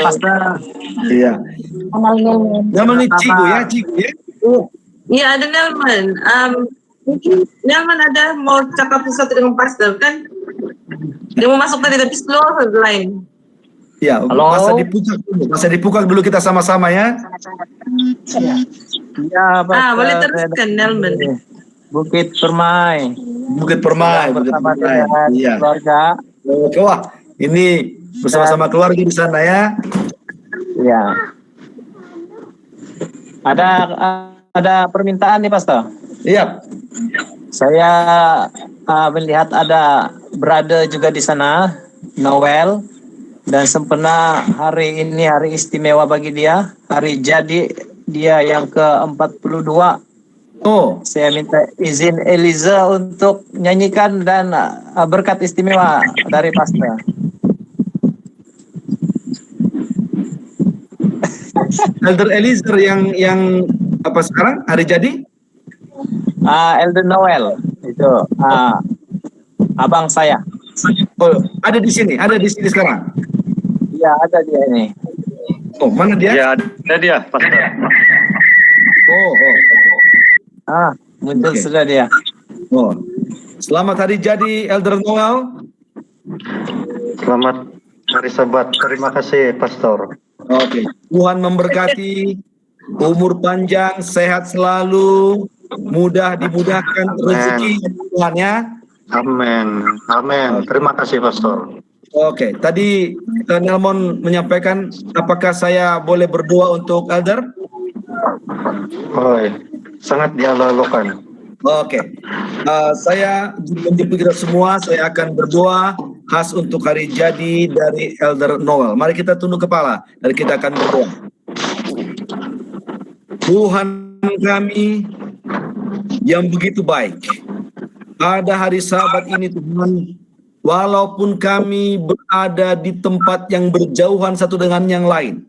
Pastor. Iya. Nelmon ini Cigu ya. Iya, ada Nelman. Mungkin Nelman ada mau cakap sesuatu dengan Pastor kan? Dia mau masuk tadi tapi slow line. Ya, masa dipukak dulu kita sama-sama ya. Ya, Boleh teruskan Nelman. Bukit Permai. Bersama dengan keluarga. Wah, ini bersama-sama keluarga di sana ya. Ya. Ada permintaan nih, Pastor. Iya. Saya melihat ada brother juga di sana, Noel, dan sempena hari ini hari istimewa bagi dia, hari jadi dia yang ke-42. Oh, Saya minta izin Eliza untuk nyanyikan dan berkat istimewa dari Pastor. Elder Eliezer yang apa sekarang hari jadi? Elder Noel itu abang saya. Oh, ada di sini sekarang. Iya, ada dia ini. Oh, mana dia? Ya, ada dia, Pastor. Oh. Muncul Oke. sudah dia. Oh. Selamat hari jadi Elder Noel. Selamat hari Sabat. Terima kasih, Pastor. Oke. Tuhan memberkati, umur panjang, sehat selalu, mudah dimudahkan rezeki Tuhan ya. Amin. Amin. Terima kasih, Pastor. Oke, tadi Nelmon menyampaikan apakah saya boleh berdoa untuk Elder? Sangat dialu-alukan. Oke, saya menjemput kita semua, saya akan berdoa khas untuk hari jadi dari Elder Noel. Mari kita tunduk kepala dan kita akan berdoa. Tuhan kami yang begitu baik, pada hari Sabat ini Tuhan, walaupun kami berada di tempat yang berjauhan satu dengan yang lain,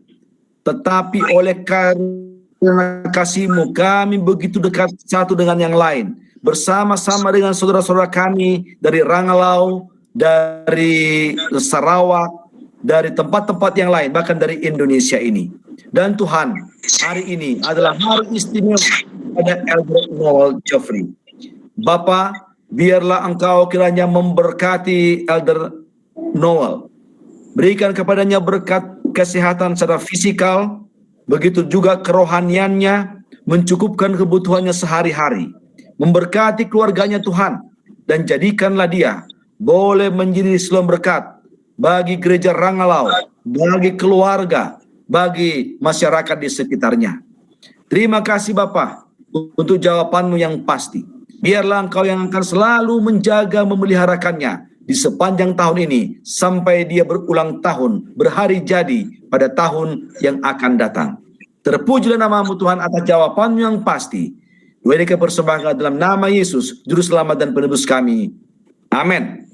tetapi oleh karena kasih-Mu kami begitu dekat satu dengan yang lain, bersama-sama dengan saudara-saudara kami dari Rangalau, dari Sarawak, dari tempat-tempat yang lain, bahkan dari Indonesia ini. Dan Tuhan, hari ini adalah hari istimewa pada Elder Noel Geoffrey. Bapa, biarlah Engkau kiranya memberkati Elder Noel. Berikan kepadanya berkat kesehatan secara fisikal, begitu juga kerohaniannya, mencukupkan kebutuhannya sehari-hari. Memberkati keluarganya Tuhan, dan jadikanlah dia boleh menjadi siluam berkat bagi gereja Rangalau, bagi keluarga, bagi masyarakat di sekitarnya. Terima kasih Bapa untuk jawaban-Mu yang pasti. Biarlah Engkau yang akan selalu menjaga memeliharakannya di sepanjang tahun ini sampai dia berulang tahun, berhari jadi pada tahun yang akan datang. Terpujilah nama-Mu Tuhan atas jawaban-Mu yang pasti. Doa ini persembahkan dalam nama Yesus, Juru Selamat dan Penebus kami. Amin.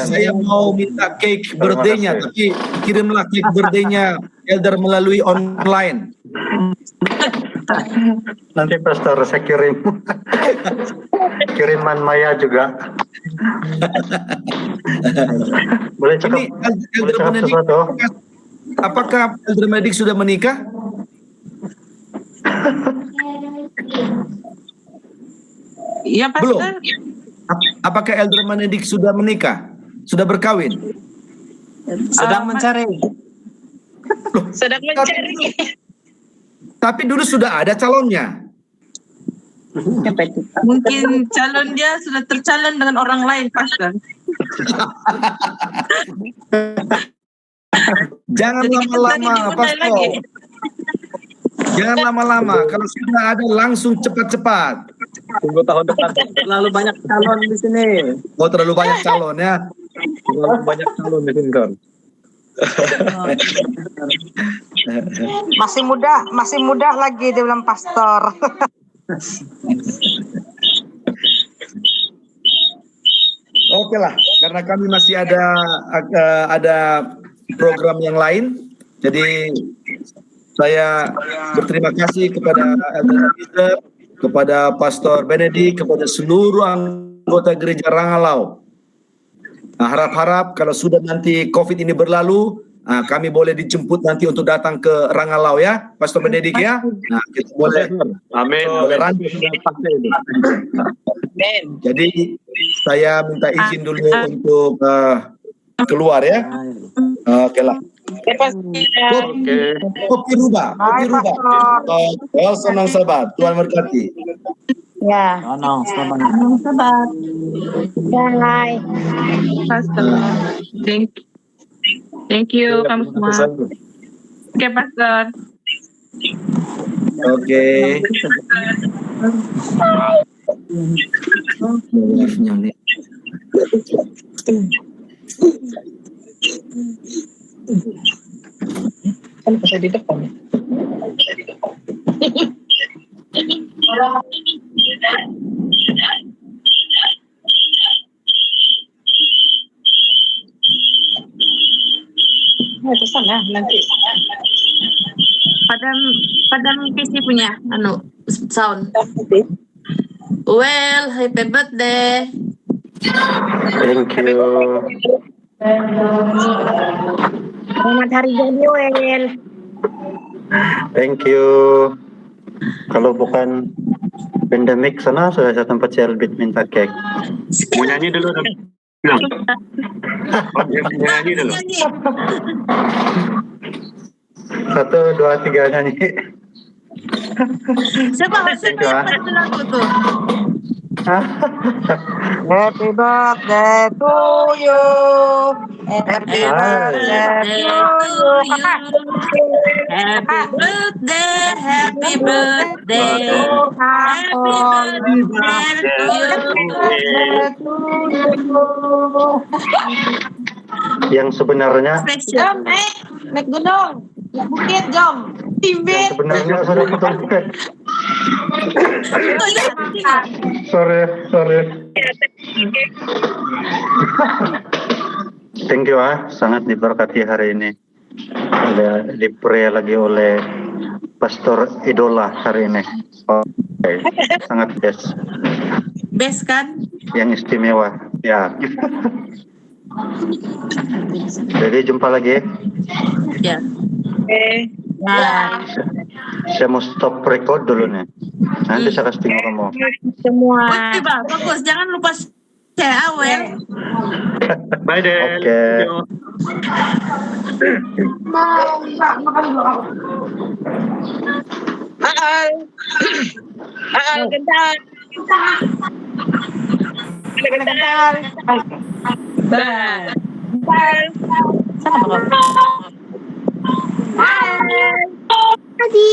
Saya mau minta cake birthday-nya, tapi kirimlah cake birthday-nya Elder melalui online. Nanti Pastor saya kirim. Kiriman Maya juga. Boleh cakap, Ini boleh Elder cakap Benedict, sesuatu? apakah Elder Benedict sudah menikah? Iya, Belum. Pastor. Apakah Elder Benedict sudah menikah? Sudah berkawin? Sedang mencari. Sedang mencari. Tapi dulu sudah ada calonnya. Mungkin calon dia sudah tercalon dengan orang lain, Pastor. Jangan Jadi kita lama-lama, tadi diundang Pastor. lagi. Jangan lama-lama. Kalau sudah ada langsung cepat-cepat. Tunggu tahun depan. Terlalu banyak calon di sini. Oh, terlalu banyak calon ya. Terlalu banyak calon di sini, Don. Masih muda lagi dia bilang pastor. Oke lah, karena kami masih ada program yang lain, jadi saya berterima kasih kepada Elder Peter, kepada Pastor Benedict, kepada seluruh anggota gereja Rangalau. Nah, harap-harap kalau sudah nanti COVID ini berlalu, kami boleh dijemput nanti untuk datang ke Rangalau ya, Pastor Benedict ya. Nah, kita boleh. Amin. Boleh rancu. Jadi saya minta izin dulu untuk keluar ya. Oke lah. Kopi rubah. Well, senang sahabat. Tuhan berkati. Ya. Selamat. Bye. Pastor. Thank you, kamu semua. Oke, Pastor. Oke. Kan bisa di depan. Ke sana nanti. Padam PC punya sound. Well, happy birthday. Thank you. Selamat hari jadi, Wel. Thank you. Kalau bukan pandemik sana sudah saya tempat Selbit minta cake. Mau nyanyi dulu dong. Bilang. Oh, mau nyanyi dulu. 1, 2, 3 nyanyi. Siapa Thank you, ah. yang lagu tuh? Happy birthday to you. Happy birthday to you. Kakak. Happy birthday, happy birthday, happy birthday to you. Yang sebenarnya Jom, naik gunung. Bukit, jom. Timbit. sebenarnya sudah betul. Sorry. Thank you, sangat diberkati hari ini. Ada dipray lagi oleh Pastor Idola hari ini. Oke, sangat best. Best kan? Yang istimewa, ya. Jadi jumpa lagi. Ya. Oke. Nah, Saya mau stop record dulu nih. Nanti saya kasih tengok kamu. Semua. oke Bang, bagus. Jangan lupa share awal. Bye deh. Oke. Gendal. Gendal. Bye. Gendal. Sana Bang. Hai. Tadi.